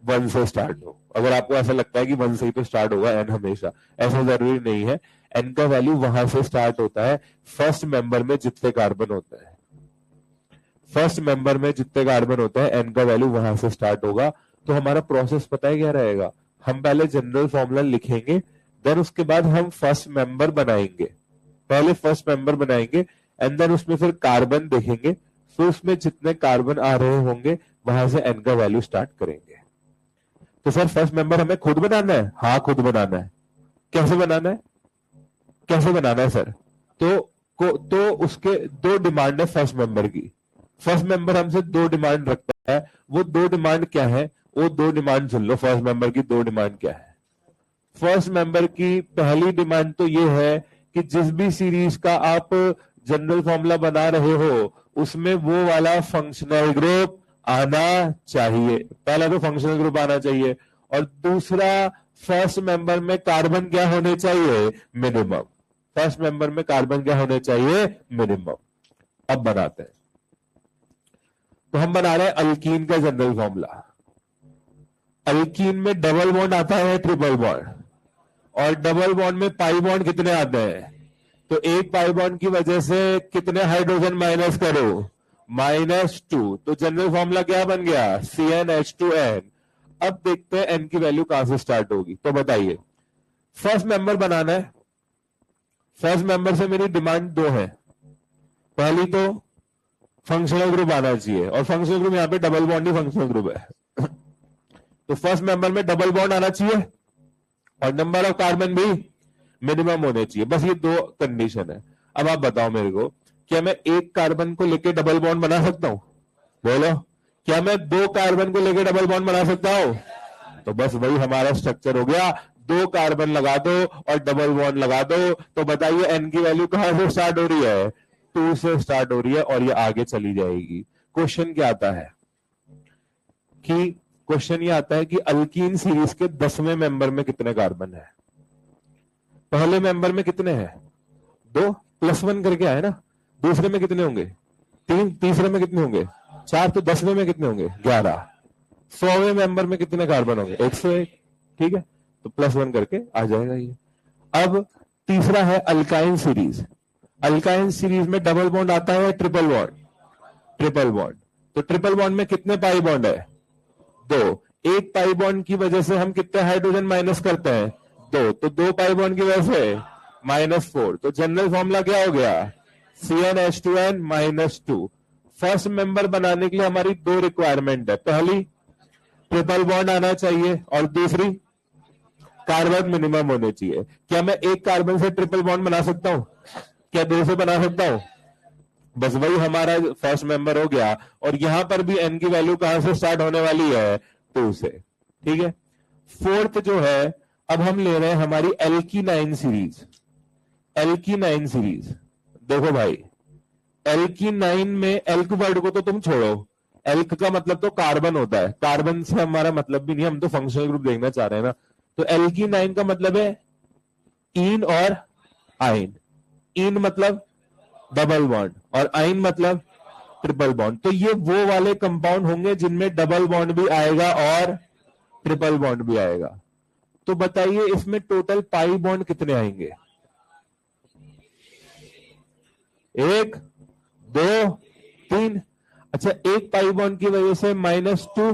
1 से स्टार्ट हो। अगर आपको ऐसा लगता है कि 1 से ही तो स्टार्ट होगा N हमेशा, ऐसा जरूरी नहीं है। N का वैल्यू वहां से स्टार्ट होता है फर्स्ट मेंबर में जितने कार्बन होते हैं, फर्स्ट मेंबर में जितने कार्बन होते हैं N का वैल्यू वहां से स्टार्ट होगा। तो हमारा प्रोसेस पता है क्या रहेगा, हम पहले जनरल फॉर्मूला लिखेंगे, देन उसके बाद हम फर्स्ट मेंबर बनाएंगे, पहले फर्स्ट मेंबर बनाएंगे एंड देन उसमें फिर कार्बन देखेंगे, फिर उसमें जितने कार्बन आ रहे होंगे वहां से N का वैल्यू स्टार्ट करेंगे। तो सर फर्स्ट मेंबर हमें खुद बनाना है, हाँ खुद बनाना है। कैसे बनाना है, कैसे बनाना है सर, तो उसके 2 डिमांड है फर्स्ट मेंबर की। फर्स्ट मेंबर हमसे 2 डिमांड रखता है, वो 2 डिमांड क्या है, वो 2 डिमांड सुन लो। फर्स्ट मेंबर की 2 डिमांड क्या है, फर्स्ट मेंबर की पहली डिमांड तो ये है कि जिस भी सीरीज का आप जनरल फॉर्मूला बना रहे हो उसमें वो वाला फंक्शनल ग्रुप आना चाहिए। पहला तो फंक्शनल ग्रुप आना चाहिए, और दूसरा फर्स्ट मेंबर में कार्बन क्या होने चाहिए, मिनिमम। फर्स्ट मेंबर में कार्बन क्या होने चाहिए, मिनिमम। अब बनाते हैं, तो हम बना रहे हैं अल्कीन का जनरल फॉर्मूला। अल्कीन में डबल बॉन्ड आता है, ट्रिपल बॉन्ड, और डबल बॉन्ड में पाई बॉन्ड कितने आते हैं, तो एक पाई बॉन्ड की वजह से कितने हाइड्रोजन माइनस करो, -2। तो जनरल फॉर्मूला क्या बन गया, CnH2n। अब देखते हैं n की वैल्यू कहां से स्टार्ट होगी। तो बताइए, फर्स्ट मेंबर बनाना है। फर्स्ट मेंबर से मेरी डिमांड दो है। पहली तो फंक्शनल ग्रुप आना चाहिए, और फंक्शनल ग्रुप यहां पे डबल बॉन्ड ही फंक्शनल ग्रुप है। तो फर्स्ट मेंबर में डबल बॉन्ड आना चाहिए और नंबर ऑफ कार्बन भी मिनिमम होने चाहिए। बस ये दो कंडीशन है। अब आप बताओ मेरे को, क्या मैं एक कार्बन को लेके डबल बॉन्ड बना सकता हूं, बोलो, क्या मैं दो कार्बन को लेके डबल बॉन्ड बना सकता हूं? तो बस वही हमारा स्ट्रक्चर हो गया, दो कार्बन लगा दो और डबल बॉन्ड लगा दो। तो बताइए एन की वैल्यू कहां से स्टार्ट हो रही है, 2 से स्टार्ट हो रही है और ये आगे चली जाएगी। क्वेश्चन क्या आता है कि क्वेश्चन ये आता है कि अल्कीन सीरीज के 10वें मेंबर में कितने कार्बन है। पहले मेंबर में कितने हैं, 2 +1 करके आए ना। दूसरे में कितने होंगे, 3। तीसरे में कितने होंगे, 4। तो 10वें में कितने होंगे, 11। 100वें मेंबर में कितने कार्बन होंगे, 101। ठीक है, तो +1 करके आ जाएगा ये। अब तीसरा है अल्काइन सीरीज। अल्काइन सीरीज में डबल बॉन्ड आता है, ट्रिपल बॉन्ड, ट्रिपल बॉन्ड। तो ट्रिपल बॉन्ड में कितने पाई बॉन्ड है, 2। एक पाई बॉन्ड की वजह से हम कितने हाइड्रोजन माइनस करते हैं, 2। तो 2 पाई बॉन्ड की वजह से -4। तो जनरल फॉर्मूला क्या हो गया, CnH2n -2। फर्स्ट मेंबर बनाने के लिए हमारी 2 रिक्वायरमेंट है। पहली, ट्रिपल बॉन्ड आना चाहिए और दूसरी, कार्बन मिनिमम होने चाहिए। क्या मैं एक कार्बन से ट्रिपल बॉन्ड बना सकता हूं, क्या 2 से बना सकता हूं? बस वही हमारा फर्स्ट मेंबर हो गया। और यहां पर भी n की वैल्यू कहां से स्टार्ट होने वाली है, 2 से। ठीक है, फोर्थ जो है, अब हम ले रहे हैं हमारी एल्कीनाइन सीरीज। एल्कीनाइन सीरीज, देखो भाई, एल्कीनाइन में एल्क वर्ड को तो तुम छोड़ो, एल्क का मतलब तो कार्बन होता है, कार्बन से हमारा मतलब भी नहीं, हम तो फंक्शनल ग्रुप देखना चाह रहे हैं ना। तो एल्कीनाइन का मतलब है इन और आइन। इन मतलब डबल बॉन्ड और आइन मतलब ट्रिपल बॉन्ड। तो ये वो वाले कंपाउंड होंगे जिनमें डबल बॉन्ड भी आएगा और ट्रिपल बॉन्ड भी आएगा। तो बताइए इसमें टोटल पाई बॉन्ड कितने आएंगे, 1 2 3। अच्छा, एक पाई बॉन्ड की वजह से -2,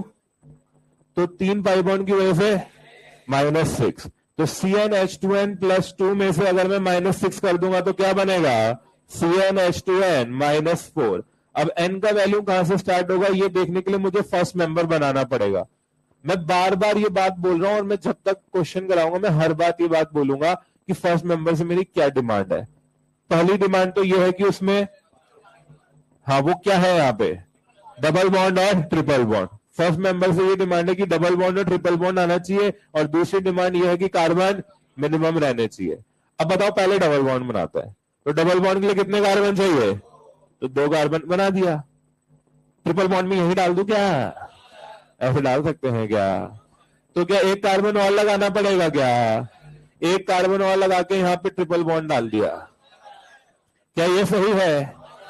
तो 3 पाई बॉन्ड की वजह से -6। तो CnH2n +2 में से अगर मैं -6 कर दूंगा तो क्या बनेगा, CnH2n -4। अब n का वैल्यू कहां से स्टार्ट होगा ये देखने के लिए मुझे फर्स्ट मेंबर बनाना पड़ेगा। मैं बार बार ये बात बोल रहा हूं और मैं जब तक क्वेश्चन कराऊंगा मैं हर बात ये बात बोलूंगा कि फर्स्ट मेंबर से मेरी क्या डिमांड है। पहली डिमांड तो ये है कि उसमें, हाँ वो क्या है यहाँ पे, डबल बॉन्ड और ट्रिपल बॉन्ड। फर्स्ट मेंबर से ये डिमांड है कि डबल बॉन्ड और ट्रिपल बॉन्ड आना चाहिए, और दूसरी डिमांड ये है कि कार्बन मिनिमम रहने चाहिए। अब बताओ, पहले डबल बॉन्ड बनाता है, तो डबल बॉन्ड के लिए कितने कार्बन चाहिए, तो 2 कार्बन बना दिया। ट्रिपल बॉन्ड में यही डाल दूं क्या, ऐसे डाल सकते हैं क्या? तो क्या एक कार्बन और लगाना पड़ेगा क्या, एक कार्बन और लगा के यहाँ पे ट्रिपल बॉन्ड डाल दिया। क्या ये सही है,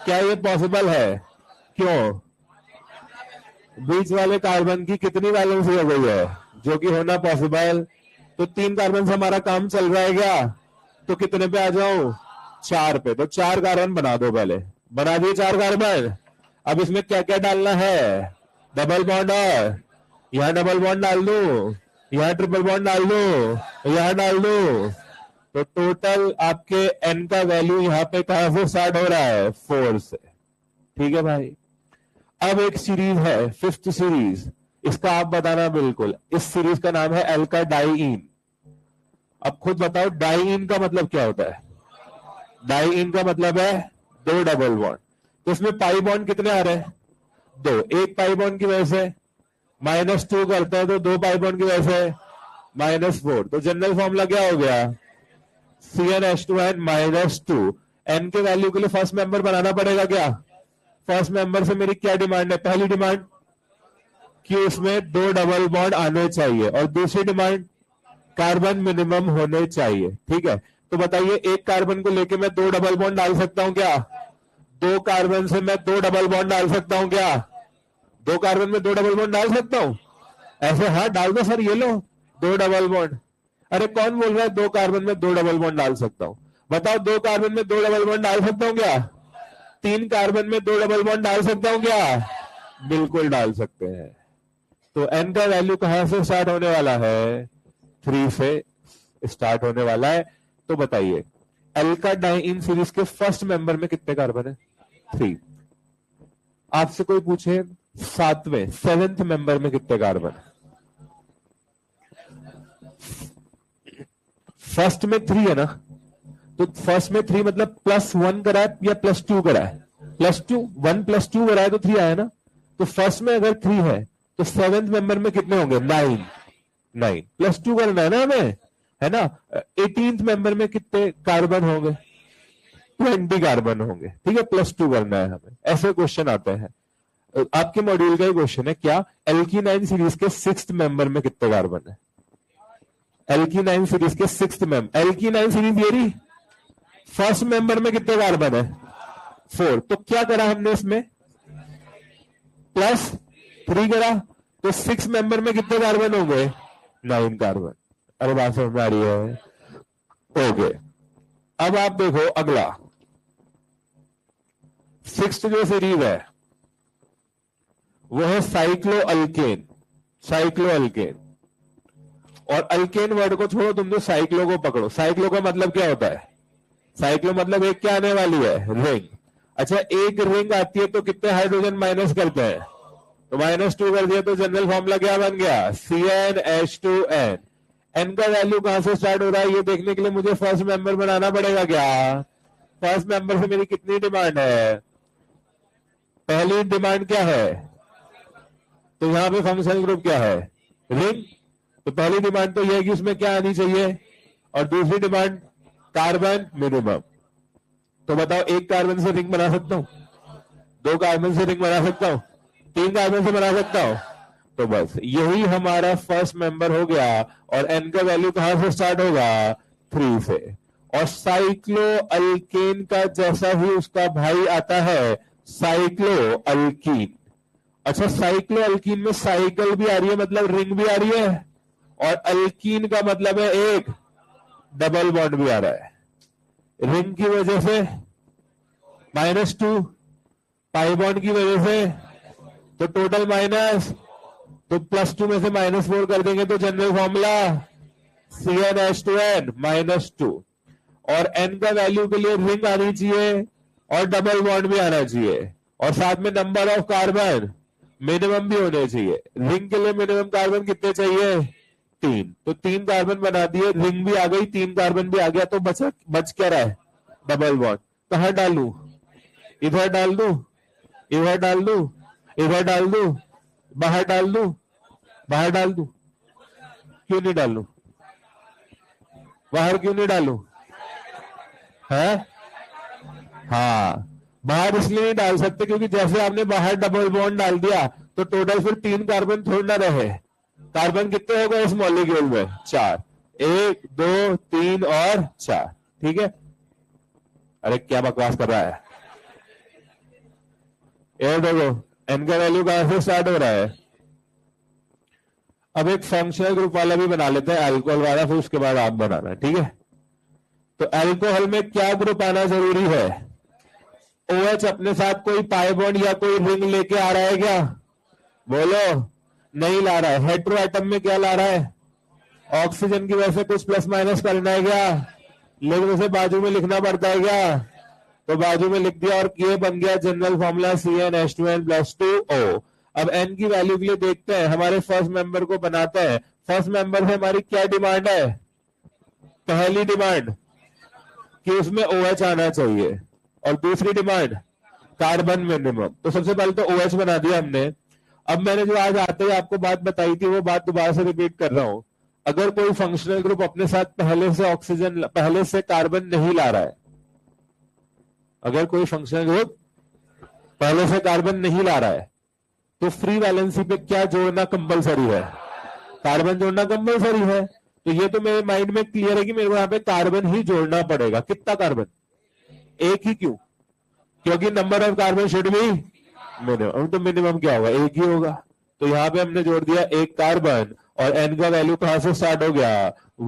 क्या ये पॉसिबल है? क्यों, बीच वाले कार्बन की कितनी वैलेंसी हो गई है, जो कि होना पॉसिबल। तो 3 कार्बन से हमारा काम चल रहा है क्या, तो कितने पे आ जाओ, 4 पे। तो 4 कार्बन बना दो, पहले बना दिए 4 कार्बन। अब इसमें क्या क्या डालना है, डबल बॉन्ड, और यहां डबल बॉन्ड डाल दो, यहां ट्रिपल बॉन्ड डाल दो, यहां डाल दो। तो टोटल आपके n का वैल्यू यहां पे कहां से स्टार्ट हो रहा है, 4 से। ठीक है भाई। अब एक सीरीज है, 5th सीरीज, इसका आप बताना बिल्कुल। इस सीरीज का नाम है एल्का डाइइन। अब खुद बताओ डाइइन का मतलब क्या होता है। डाइइन का मतलब है 2 डबल बॉन्ड। तो इसमें पाई बॉन्ड कितने आ रहे हैं, 2। एक पाई बॉन्ड की वजह से -2 करते हैं, तो 2 पाई बॉन्ड की वजह से -4। तो जनरल फॉर्मूला क्या हो गया, CnH2n -2। n के वैल्यू के लिए फर्स्ट मेंबर बनाना पड़ेगा क्या, फर्स्ट मेंबर से मेरी क्या डिमांड है, पहली डिमांड कि उसमें 2 डबल बॉन्ड आने चाहिए, और दूसरी डिमांड कार्बन मिनिमम होने चाहिए। ठीक है, तो बताइए एक कार्बन को लेके मैं 2 डबल बॉन्ड डाल सकता हूं क्या, 2 कार्बन से मैं 2 डबल बॉन्ड डाल सकता हूं क्या, 2 कार्बन में 2 डबल बॉन्ड डाल सकता हूं, ऐसे हाँ डाल दो सर, ये लो 2 डबल बॉन्ड। अरे कौन बोल रहा है 2 कार्बन में 2 डबल बॉन्ड डाल सकता हूं? बताओ, 2 कार्बन में 2 डबल बॉन्ड डाल सकता हूं क्या? 3 कार्बन में 2 डबल बॉन्ड डाल सकता हूं क्या? बिल्कुल डाल सकते हैं। तो n का वैल्यू कहां से स्टार्ट होने वाला है? 3 से स्टार्ट होने वाला है। तो बताइए, एल्काडाइन सीरीज के फर्स्ट मेंबर में कितने कार्बन है? 3। आपसे कोई पूछे 7वें मेंबर में कितने कार्बन है? फर्स्ट में 3 है ना, तो फर्स्ट में 3 मतलब +1 करा है या +2 करा है? +2, 1 + 2 करा है तो 3 आया ना। तो फर्स्ट में अगर 3 है तो 7वें मेंबर में कितने होंगे? 9 +2 करना है ना हमें, है ना। 18th मेंबर में कितने कार्बन होंगे? 20 कार्बन होंगे, ठीक है। +2 करना है हमें, ऐसे क्वेश्चन आते हैं। आपके मॉड्यूल का ही क्वेश्चन है, क्या एल्कीनाइन सीरीज के 6th मेंबर में कितने कार्बन है? एल्कीनाइन सीरीज के 6th मेंबर, एल्कीनाइन सीरीज ये रही, फर्स्ट मेंबर में कितने कार्बन है? 4। तो क्या करा हमने इसमें? +3 करा, तो 6 मेंबर में कितने कार्बन होंगे? 9 कार्बन। अरे बात समझ में आ रही है? ओके, अब आप देखो अगला 6th जो सीरीज है वो है साइक्लोअल्केन। साइक्लोअल्केन, और अल्केन वर्ड को छोड़ो, तुम जो साइक्लो को पकड़ो। साइक्लो का मतलब क्या होता है? साइक्लो मतलब एक क्या आने वाली है? रिंग। अच्छा, एक रिंग आती है तो कितने हाइड्रोजन माइनस करते हैं? तो -2 कर दिया, तो जनरल फॉर्मूला क्या बन गया? CnH2n। n का वैल्यू कहां से स्टार्ट हो रहा है ये देखने के लिए मुझे फर्स्ट मेंबर बनाना पड़ेगा क्या? फर्स्ट मेंबर से मेरी कितनी डिमांड है? पहली डिमांड क्या है? तो यहां पे फंक्शनल ग्रुप क्या है? रिंग। तो पहली डिमांड तो यह है कि उसमें क्या आनी चाहिए, और दूसरी डिमांड कार्बन मिनिमम। तो बताओ, 1 कार्बन से रिंग बना सकता हूं? 2 कार्बन से रिंग बना सकता हूं? 3 कार्बन से बना सकता हूं? तो बस यही हमारा फर्स्ट मेंबर हो गया। और n का वैल्यू कहां से स्टार्ट होगा? 3 से। और साइक्लो अल्केन का जैसा ही उसका भाई आता है साइक्लो अल्कीन। अच्छा, साइक्लो अल्कीन में साइकिल भी आ रही है, मतलब रिंग भी आ रही है, और अल्कीन का मतलब है एक डबल बॉन्ड भी आ रहा है। रिंग की वजह से -2, पाई बॉन्ड की वजह से तो टोटल माइनस, तो +2 में से -4 कर देंगे तो जनरल फॉर्मूला CnH2n -2। और n का वैल्यू के लिए रिंग आनी चाहिए और डबल बॉन्ड भी आना चाहिए, और साथ में नंबर ऑफ कार्बन मिनिमम भी होने चाहिए। रिंग के लिए मिनिमम कार्बन कितने चाहिए? 3। तो 3 कार्बन बना दिए, रिंग भी आ गई, 3 कार्बन भी आ गया, तो बच क्या रहा है? Double bond. कहां डालू? इधर डाल दू, इधर डाल दू, इधर डाल दू, बाहर डाल दू, बाहर डाल दू? क्यों नहीं डालू? बाहर क्यों नहीं डालू? है? हाँ, बाहर इसलिए नहीं डाल सकते क्योंकि जैसे आपने बाहर डबल बॉन्ड डाल दिया तो टोटल फिर 3 कार्बन थोड़ी ना रहे। कार्बन कितने हो गए इस मॉलिक्यूल में? 4। 1, 2, 3 और 4, ठीक है। अरे क्या बकवास कर रहा है? ये देखो, n का वैल्यू कहां से स्टार्ट हो रहा है? अब एक फंक्शनल ग्रुप वाला भी बना लेते हैं, अल्कोहल वाला, फिर उसके बाद आप बनाना, ठीक है। तो अल्कोहल में क्या ग्रुप आना जरूरी है? OH अपने साथ कोई पाई बॉन्ड या कोई रिंग लेके आ रहा है क्या? बोलो, नहीं ला रहा है। हेटेरो एटम में क्या ला रहा है? ऑक्सीजन की वजह से कुछ प्लस माइनस करना है क्या? लेकिन उसे बाजू में लिखना पड़ता है क्या? तो बाजू में लिख दिया और ये बन गया जनरल फॉर्मूला CnH2n + 2O। अब n की वैल्यू के लिए देखते हैं, हमारे फर्स्ट मेंबर को बनाते हैं। फर्स्ट मेंबर से हमारी क्या डिमांड है? पहली डिमांड कि उसमें OH आना चाहिए, और दूसरी डिमांड कार्बन मिनिमम। तो सबसे पहले तो OH बना दिया हमने। अब मैंने जो आज आते ही आपको बात बताई थी वो बात दोबारा से रिपीट कर रहा हूं। अगर कोई फंक्शनल ग्रुप अपने साथ पहले से कार्बन नहीं ला रहा है, अगर कोई फंक्शनल ग्रुप पहले से कार्बन नहीं ला रहा है, तो फ्री वैलेंसी पे क्या जोड़ना कंपलसरी है? कार्बन जोड़ना कंपलसरी है। तो ये तो मेरे माइंड में क्लियर है कि मेरे को यहाँ पे कार्बन ही जोड़ना पड़ेगा। कितना कार्बन? एक ही। क्यों? क्योंकि नंबर ऑफ कार्बन शुड भी मिनिमम। तो मिनिमम क्या होगा? एक ही होगा। तो यहां पे हमने जोड़ दिया एक कार्बन, और एन का वैल्यू कहां से स्टार्ट हो गया,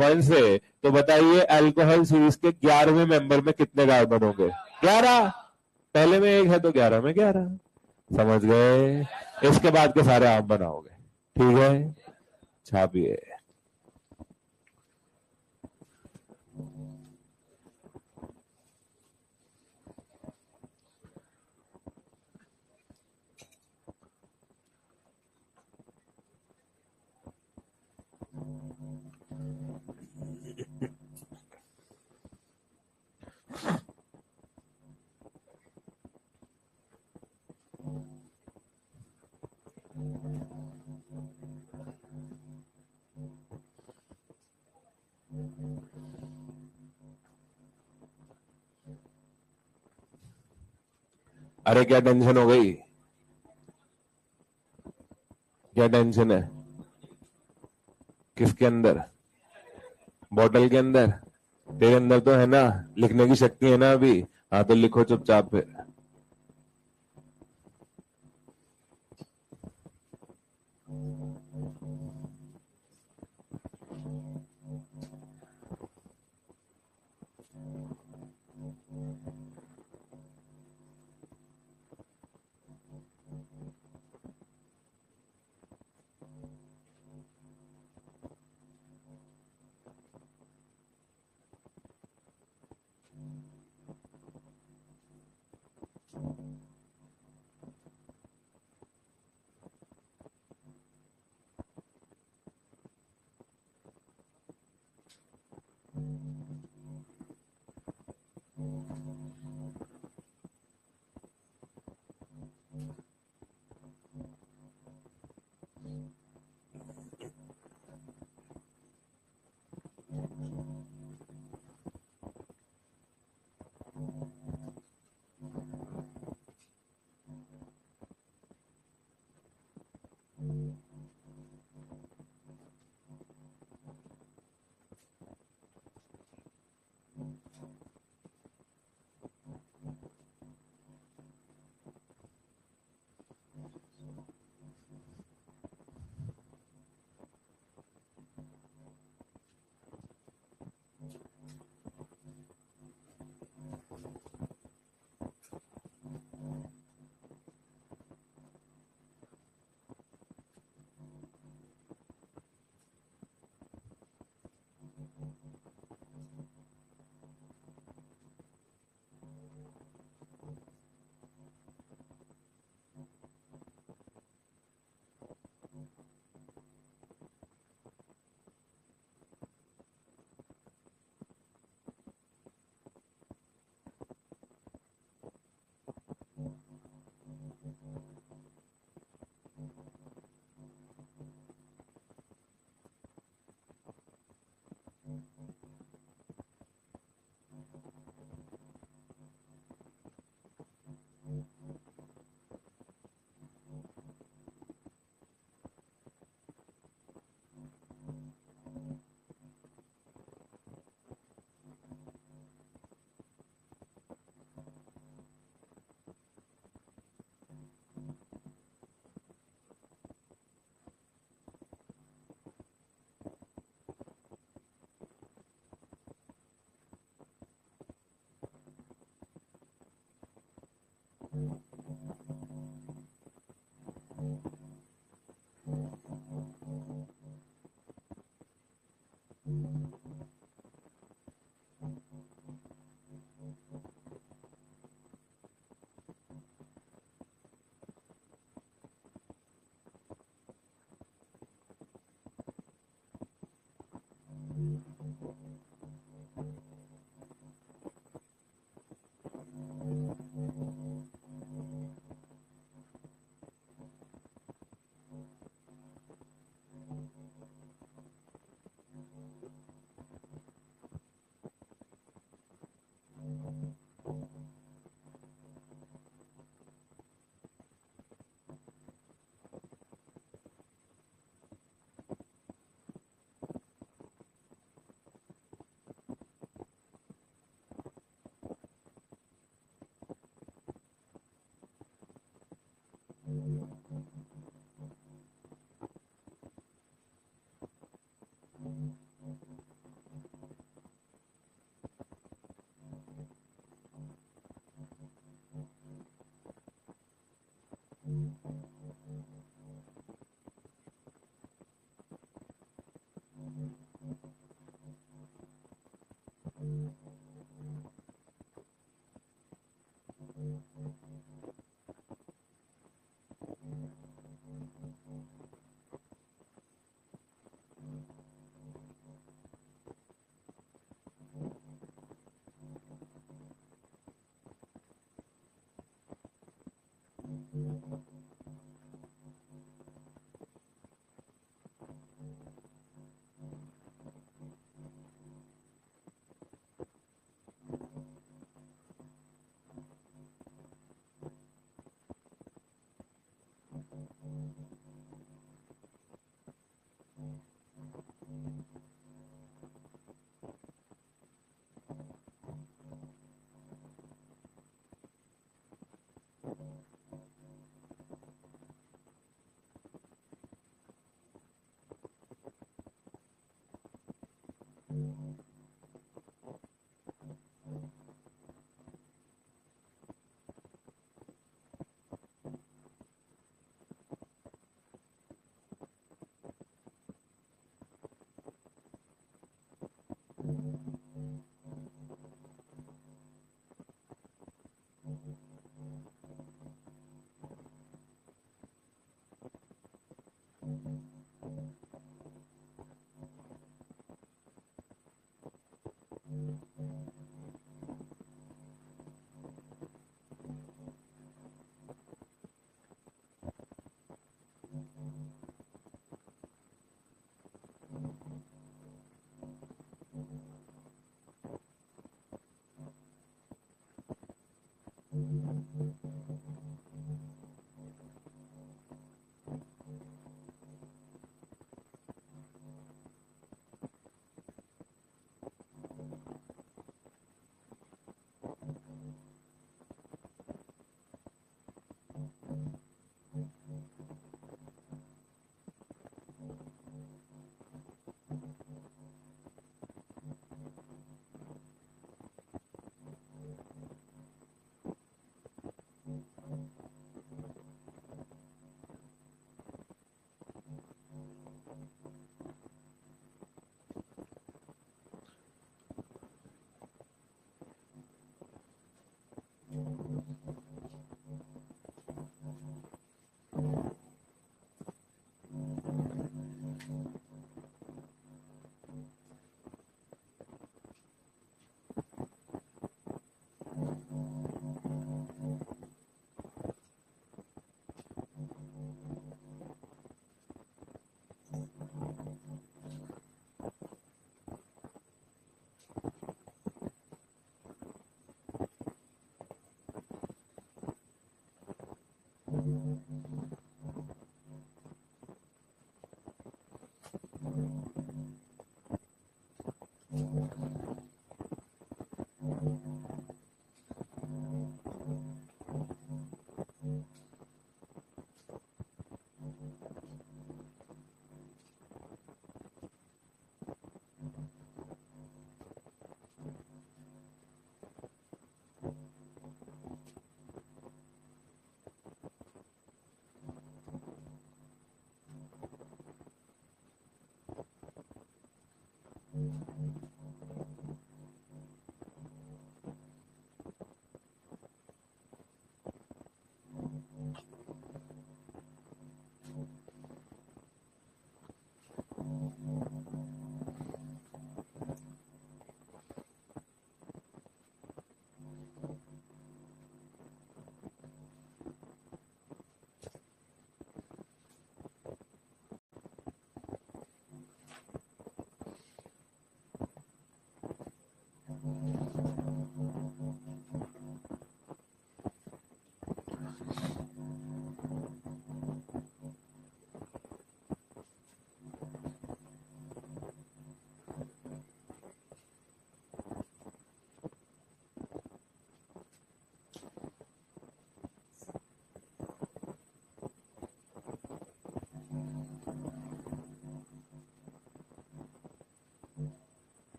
1 से। तो बताइए अल्कोहल सीरीज के 11वें मेंबर में कितने कार्बन होंगे, 11। पहले में एक है तो 11 में 11। समझ गए। इसके बाद के सारे आप बनाओगे, ठीक है। छापिए। अरे क्या टेंशन हो गई, क्या टेंशन है, किसके अंदर, बॉटल के अंदर। तेरे अंदर तो है ना, लिखने की शक्ति है ना अभी। हाँ तो लिखो चुपचाप फिर।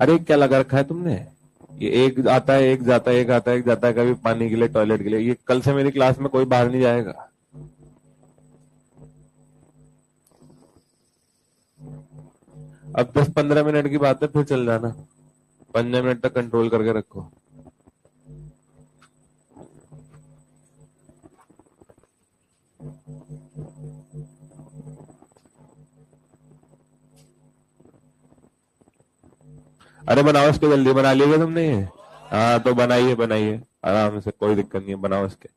अरे क्या लगा रखा है तुमने? ये एक आता है एक जाता है, एक आता है एक जाता है, कभी पानी के लिए टॉयलेट के लिए। ये कल से मेरी क्लास में कोई बाहर नहीं जाएगा। अब 10-15 मिनट की बात है, फिर चल जाना। 15 मिनट तक कंट्रोल करके रखो। अरे बनाओ इसके, जल्दी बना लिया तुमने ये? हाँ तो बनाइए बनाइए आराम से, कोई दिक्कत नहीं है, बनाओ इसके।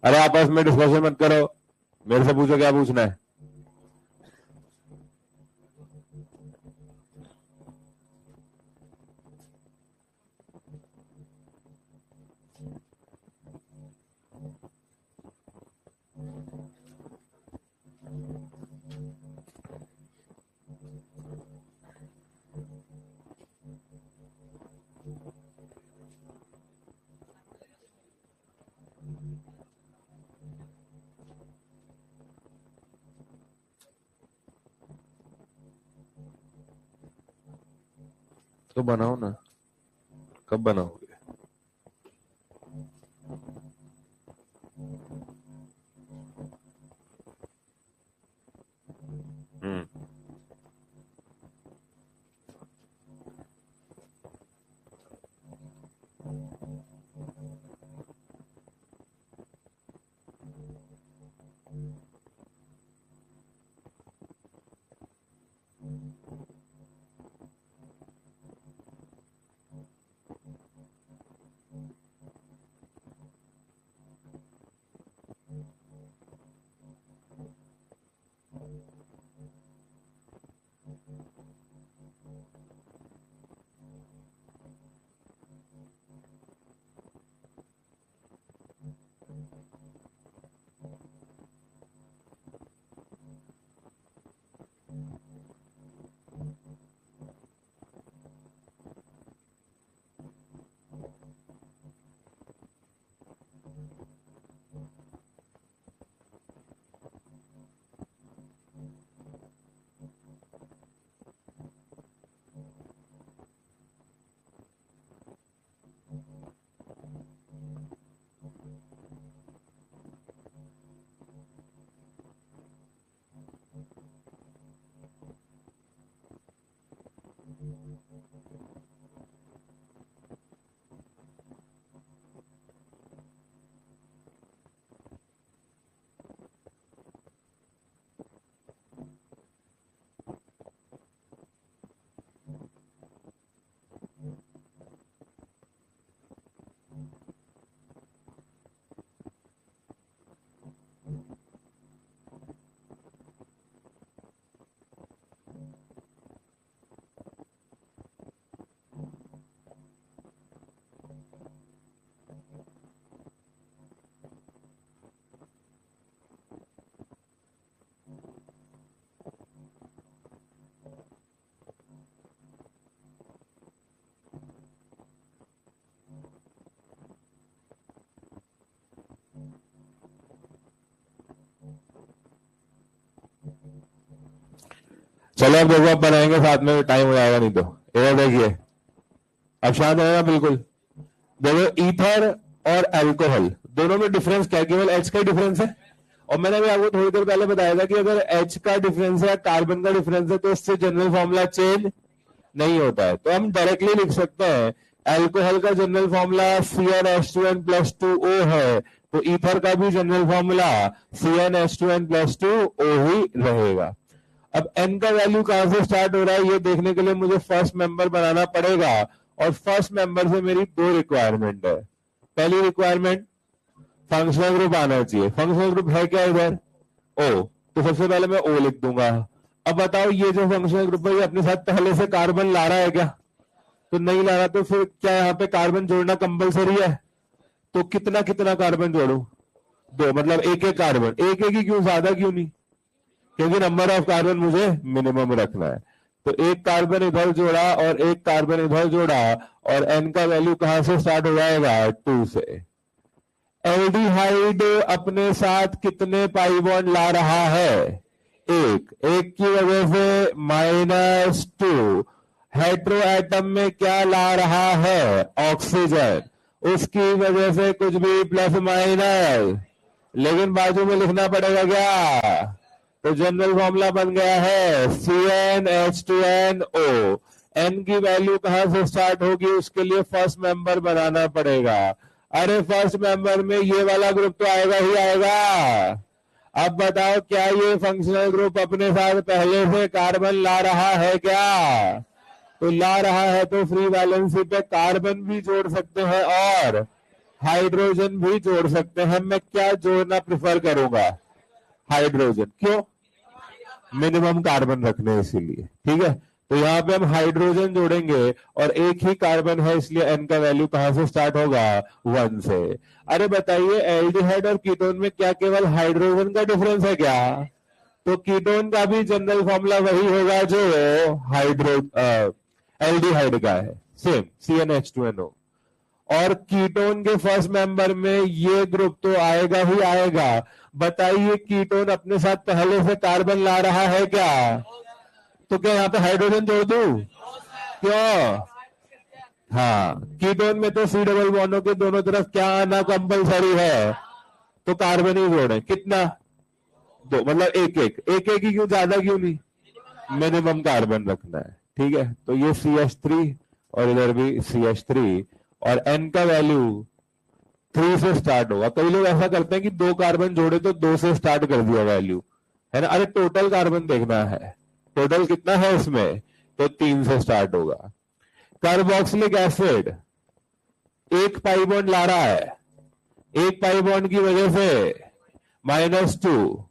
अरे आपस में डिस्कशन मत करो, मेरे से पूछो क्या पूछना है। तो बनाओ ना, कब बनाओगे? हम्म। चलो अब देखो, अब बनाएंगे साथ में, टाइम हो जाएगा नहीं तो। इधर देखिए, अब शांत रहेगा बिल्कुल। देखो ईथर और अल्कोहल दोनों में डिफरेंस क्या है? केवल एच का ही डिफरेंस है। और मैंने भी आपको थोड़ी देर पहले बताया था कि अगर एच का डिफरेंस है, कार्बन का डिफरेंस है, तो इससे जनरल फॉर्मूला चेंज नहीं होता है। तो हम डायरेक्टली लिख सकते हैं अल्कोहल का जनरल फॉर्मूला CnH2n+2O है, तो ईथर का भी जनरल फॉर्मूला CnH2n+2O ही रहेगा। अब n का वैल्यू कहां से स्टार्ट हो रहा है ये देखने के लिए मुझे फर्स्ट मेंबर बनाना पड़ेगा, और फर्स्ट मेंबर से मेरी दो रिक्वायरमेंट है। पहली रिक्वायरमेंट, फंक्शनल ग्रुप आना चाहिए। फंक्शनल ग्रुप है क्या इधर? ओ, तो सबसे पहले मैं ओ लिख दूंगा। अब बताओ ये जो फंक्शनल ग्रुप है ये अपने साथ पहले से कार्बन ला रहा है क्या? तो नहीं ला रहा, तो फिर क्या यहाँ पे कार्बन जोड़ना कंपलसरी है? तो कितना कितना कार्बन जोड़ू? दो, मतलब एक एक कार्बन। एक एक ही क्यों, ज्यादा क्यों नहीं? क्योंकि नंबर ऑफ कार्बन मुझे मिनिमम रखना है। तो एक कार्बन इधर जोड़ा और एक कार्बन इधर जोड़ा, और एन का वैल्यू कहां से स्टार्ट हो जाएगा? 2 से। एल्डिहाइड अपने साथ कितने पाई बॉन्ड ला रहा है? एक की वजह से -2। हेट्रो एटम में क्या ला रहा है? ऑक्सीजन। उसकी वजह से कुछ भी प्लस माइनस, लेकिन बाजू में लिखना पड़ेगा क्या? तो जनरल फॉर्मूला बन गया है CnH2nO। एन की वैल्यू कहां से स्टार्ट होगी? उसके लिए फर्स्ट मेंबर बनाना पड़ेगा। अरे फर्स्ट मेंबर में ये वाला ग्रुप तो आएगा ही आएगा। अब बताओ क्या ये फंक्शनल ग्रुप अपने साथ पहले से कार्बन ला रहा है क्या? तो ला रहा है, तो फ्री वैलेंसी पे कार्बन भी जोड़ सकते हैं और हाइड्रोजन भी जोड़ सकते हैं। मैं क्या जोड़ना प्रिफर करूंगा? हाइड्रोजन। क्यों? मिनिमम कार्बन रखने इसीलिए। ठीक है, तो यहाँ पे हम हाइड्रोजन जोड़ेंगे और एक ही कार्बन है, इसलिए एन का वैल्यू कहां से स्टार्ट होगा? 1 से। अरे बताइए, एल्डिहाइड और कीटोन में क्या केवल हाइड्रोजन का डिफरेंस है क्या? तो कीटोन का भी जनरल फॉर्मूला वही होगा जो एल्डिहाइड का है, सेम CnH2nO। और कीटोन के फर्स्ट मेंबर में ये ग्रुप तो आएगा ही आएगा। बताइए कीटोन अपने साथ पहले से कार्बन ला रहा है क्या? तो क्या यहाँ पे हाइड्रोजन जोड़ दूं? क्यों? हाँ, कीटोन में तो C डबल बॉन्डों के दोनों तरफ क्या आना कंपलसरी है? तो कार्बन ही जोड़े। कितना? दो, मतलब एक ही क्यों, ज्यादा क्यों नहीं? मिनिमम कार्बन रखना है। ठीक है, तो ये CH3 और इधर भी CH3, और N का वैल्यू 3 से स्टार्ट होगा। कई लोग ऐसा करते हैं कि दो कार्बन जोड़े तो 2 से स्टार्ट कर दिया वैल्यू, है ना? अरे टोटल कार्बन देखना है, टोटल कितना है इसमें, तो 3 से स्टार्ट होगा। कार्बोक्सिलिक एसिड एक पाई बॉन्ड ला रहा है, एक पाई बॉन्ड की वजह से -2।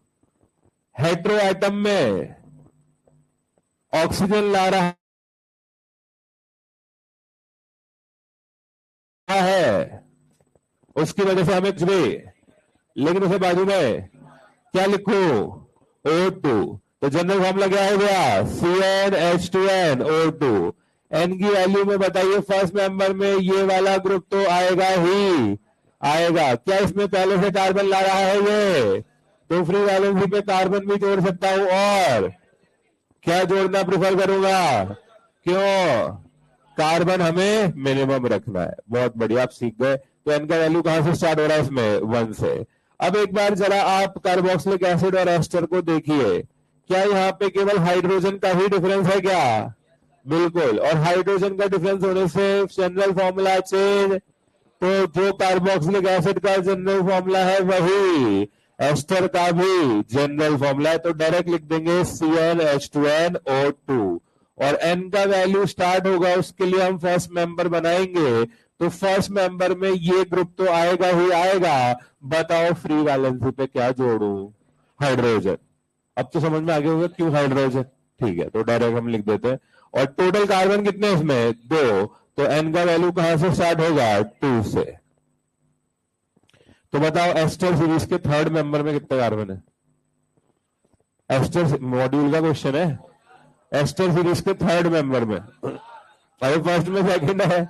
हेट्रो एटम में ऑक्सीजन ला रहा है, उसकी वजह से हमें कुछ भी, लेकिन उसे बाजू में क्या लिखो? O2। तो जनरल फॉर्मूला क्या हो गया? CnH2nO2। एन की वैल्यू में बताइए फर्स्ट मेंबर में ये वाला ग्रुप तो आएगा ही आएगा। क्या इसमें पहले से कार्बन ला रहा है ये? तो फ्री वैलेंसी पे कार्बन भी जोड़ सकता हूं, और क्या जोड़ना प्रिफर करूंगा? क्यों? कार्बन हमें मिनिमम रखना है। बहुत बढ़िया, आप सीख गए। तो एन का वैल्यू कहां से स्टार्ट हो रहा है इसमें? 1 से। अब एक बार जरा आप कार्बोक्सिलिक एसिड और एस्टर को देखिए, क्या यहाँ पे केवल हाइड्रोजन का ही डिफरेंस है क्या? बिल्कुल, और हाइड्रोजन का डिफरेंस होने से जनरल फॉर्मूला चेंज। तो जो कार्बोक्सिलिक एसिड का जनरल फॉर्मूला है वही एस्टर का भी जनरल फॉर्मूला है। तो डायरेक्ट लिख देंगे CnH2nO2, और एन का वैल्यू स्टार्ट होगा, उसके लिए हम फर्स्ट मेंबर बनाएंगे। तो फर्स्ट मेंबर में ये ग्रुप तो आएगा ही आएगा। बताओ फ्री वैलेंसी पे क्या जोड़ू? हाइड्रोजन। अब तो समझ में आ गया होगा क्यों हाइड्रोजन। ठीक है, तो डायरेक्ट हम लिख देते हैं। और टोटल कार्बन कितने इसमें? 2। तो एन का वैल्यू कहां से स्टार्ट होगा? 2 से। तो बताओ एस्टर सीरीज के थर्ड मेंबर में कितने कार्बन है? एस्टर मॉड्यूल का क्वेश्चन है। एस्टर सीरीज के थर्ड मेंबर में, अरे फर्स्ट में सेकंड है,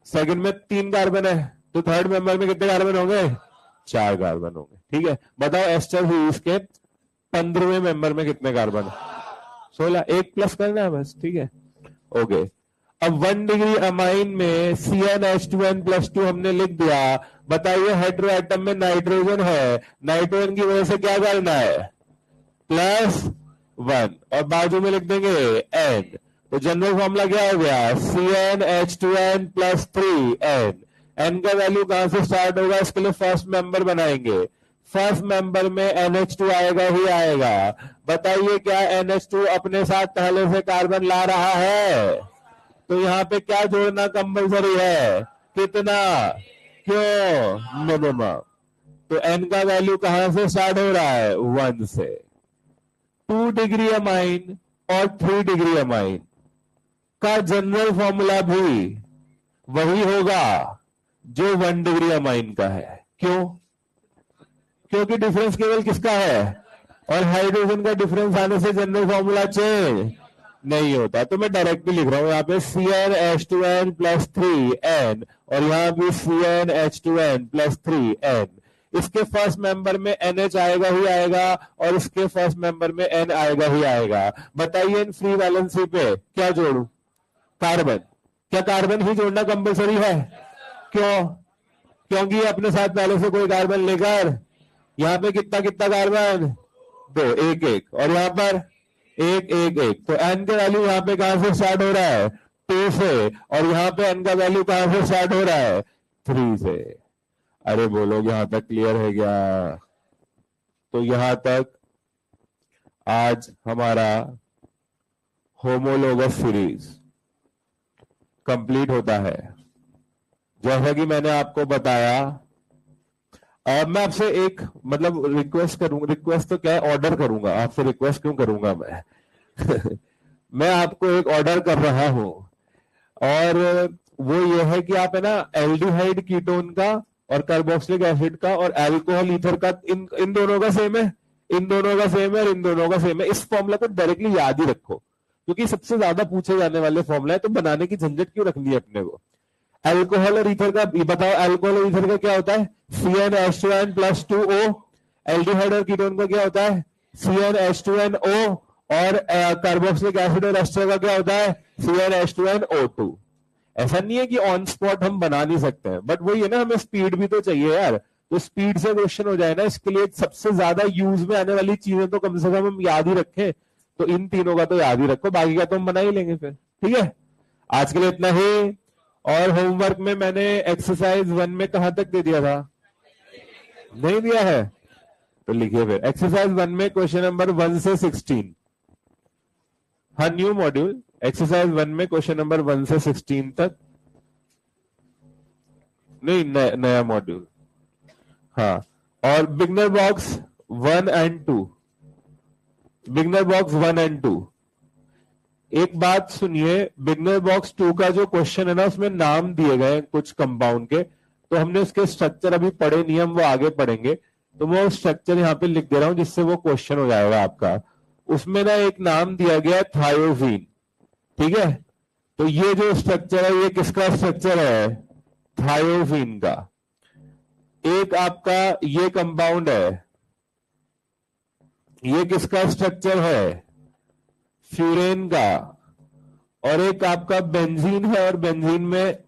सेकंड में 3 कार्बन है, तो थर्ड मेंबर में कितने कार्बन होंगे? 4 कार्बन होंगे। ठीक है, बताओ एस्टर सीरीज के 15वें मेंबर में कितने कार्बन है? 16, एक प्लस करना है बस, ठीक है। ओके, अब 1 डिग्री अमाइन में CnH2n प्लस 2 हमने लिख दिया। बताइए हेटेरो एटम में नाइट्रोजन है, नाइट्रोजन की वजह से क्या करना है, +1, और बाजू में लिख देंगे N। तो जनरल फॉर्मूला क्या हो गया, CnH2n प्लस 3n। N का वैल्यू कहां से स्टार्ट होगा, इसके लिए फर्स्ट मेंबर बनाएंगे। फर्स्ट मेंबर में NH2 आएगा ही आएगा। बताइए क्या NH2 अपने साथ पहले से कार्बन ला रहा है, तो यहां पे क्या जोड़ना कंपलसरी है, कितना, क्यों, मिनिमम। तो N का वैल्यू कहां से स्टार्ट हो रहा है, 1 से। 2 डिग्री अमाइन और 3 डिग्री अमाइन का जनरल फॉर्मूला भी वही होगा जो 1 डिग्री अमाइन का है। क्यों, क्योंकि डिफरेंस केवल किसका है, और हाइड्रोजन का डिफरेंस आने से जनरल फॉर्मूला चेंज नहीं होता। तो मैं डायरेक्टली लिख रहा हूं यहाँ पे CnH2n प्लस 3n, और यहां भी CnH2n प्लस 3n। इसके फर्स्ट मेंबर में NH आएगा ही आएगा, और इसके फर्स्ट मेंबर में N आएगा ही आएगा। बताइए इन फ्री वैलेंसी पे क्या जोड़ू, कार्बन। क्या कार्बन ही जोड़ना कंपलसरी है, क्यों, क्योंकि अपने साथ पहले से कोई कार्बन लेकर, यहां पे कितना कितना कार्बन, 2, 1 1, और यहां पर 1 1 1। तो N का वैल्यू यहां पे कहां से स्टार्ट हो रहा है, 2 से, और यहां पे N का वैल्यू कहां से स्टार्ट हो रहा है, 3 से। अरे बोलो यहां तक क्लियर है क्या। तो यहां तक आज हमारा होमोलोगस सीरीज कंप्लीट होता है। जैसा कि मैंने आपको बताया, मैं आपसे एक मतलब रिक्वेस्ट करूंगा, रिक्वेस्ट तो क्या है, ऑर्डर करूंगा, आपसे रिक्वेस्ट क्यों करूंगा मैं मैं आपको एक ऑर्डर कर रहा हूं, और वो ये है कि आप है ना एल्डिहाइड कीटोन का और कार्बोक्सिलिक एसिड का और अल्कोहल ईथर का, इन दोनों का सेम है, इन दोनों का सेम है, और इन दोनों का सेम है। इस फॉर्मूला को डायरेक्टली याद ही रखो, क्योंकि सबसे ज्यादा पूछे जाने वाले फॉर्मूला है, तो बनाने की झंझट क्यों रखनी है अपने को। अल्कोहल और ईथर का ये बताओ, अल्कोहल और ईथर का क्या होता है, CnH2n प्लस 2O। एल्डिहाइड और कीटोन का क्या होता है, CnH2nO, और कार्बोक्सिलिक एसिड और एस्टर का क्या होता है, CnH2nO2। ऐसा नहीं है कि ऑन स्पॉट हम बना नहीं सकते हैं, बट वही है ना, हमें स्पीड भी तो चाहिए यार। तो स्पीड से क्वेश्चन हो जाए ना, इसके लिए सबसे ज्यादा यूज में आने वाली चीजें तो कम से कम हम याद ही रखें। तो इन तीनों का तो याद ही रखो, बाकी का तो हम बना ही लेंगे फिर, ठीक है। आज के लिए इतना ही। और होमवर्क में मैंने एक्सरसाइज 1 में कहां तक दे दिया था, नहीं दिया है, तो लिखिए फिर एक्सरसाइज 1 में क्वेश्चन नंबर 1 से 16। हाँ, न्यू मॉड्यूल, एक्सरसाइज 1 में क्वेश्चन नंबर 1 से 16 तक, नहीं नया मॉड्यूल। हाँ, और beginner box 1 and 2, beginner box 1 and 2। एक बात सुनिए, बिगनर बॉक्स 2 का जो क्वेश्चन है ना, उसमें नाम दिए गए कुछ कंपाउंड के, तो हमने उसके स्ट्रक्चर अभी पढ़े नहीं, हम वो आगे पढ़ेंगे। तो मैं स्ट्रक्चर यहाँ पे लिख दे रहा हूं, जिससे वो क्वेश्चन हो जाएगा आपका। उसमें ना एक नाम दिया गया थायोजीन, ठीक है। तो ये जो स्ट्रक्चर है, ये किसका स्ट्रक्चर है, थायोजीन का। एक आपका ये कंपाउंड है, ये किसका स्ट्रक्चर है, फ्यूरेन का। और एक आपका बेंजीन है, और बेंजीन में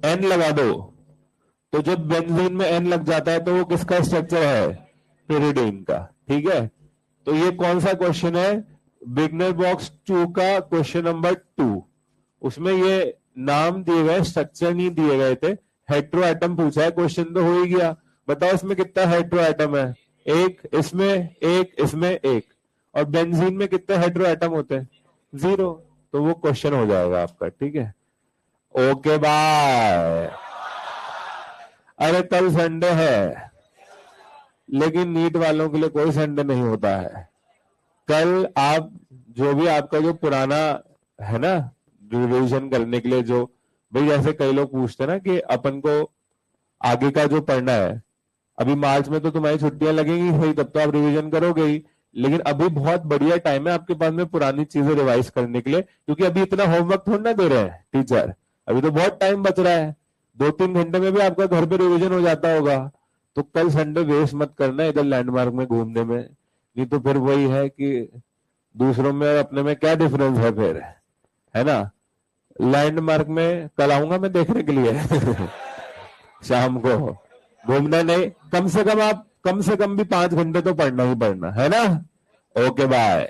N लगा दो, तो जब बेंजीन में N लग जाता है तो वो किसका स्ट्रक्चर है, pyridine का, ठीक है। तो ये कौन सा क्वेश्चन है, बिगनर बॉक्स 2 का क्वेश्चन नंबर 2। उसमें ये नाम दिए गए, स्ट्रक्चर नहीं दिए गए थे। हेट्रो एटम पूछा है, क्वेश्चन तो हो ही गया। बताओ इसमें कितना हेट्रो एटम है, एक, इसमें एक, इसमें एक, और बेंजीन में कितने हेट्रो एटम होते हैं, 0। तो वो क्वेश्चन हो जाएगा आपका, ठीक है। Okay bye. अरे कल संडे है, लेकिन नीट वालों के लिए कोई संडे नहीं होता है। कल आप जो भी आपका जो पुराना है ना, रिविजन करने के लिए, जो भाई जैसे कई लोग पूछते हैं ना कि अपन को आगे का जो पढ़ना है, अभी मार्च में तो तुम्हारी छुट्टियां लगेंगी सही, तब तो आप रिवीजन करोगे ही, लेकिन अभी बहुत बढ़िया टाइम है आपके पास में पुरानी चीजें रिवाइज करने के लिए, क्योंकि अभी इतना होमवर्क थोड़ा ना दे रहे हैं टीचर, अभी तो बहुत टाइम बच रहा है। 2-3 घंटे में भी आपका घर पे रिवीजन हो जाता होगा। तो कल संडे वेस्ट मत करना इधर लैंडमार्क में घूमने में, नहीं तो फिर वही है कि दूसरों में और अपने में क्या डिफरेंस है फिर, है ना। लैंडमार्क में कल आऊंगा मैं देखने के लिए शाम को। घूमना नहीं, कम से कम आप कम से कम भी 5 घंटे तो पढ़ना ही पढ़ना है ना। Okay bye.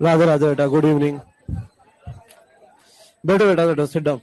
राधे राधे बेटा, गुड इवनिंग। बैठो बेटा, बैठो, सिट डाउन।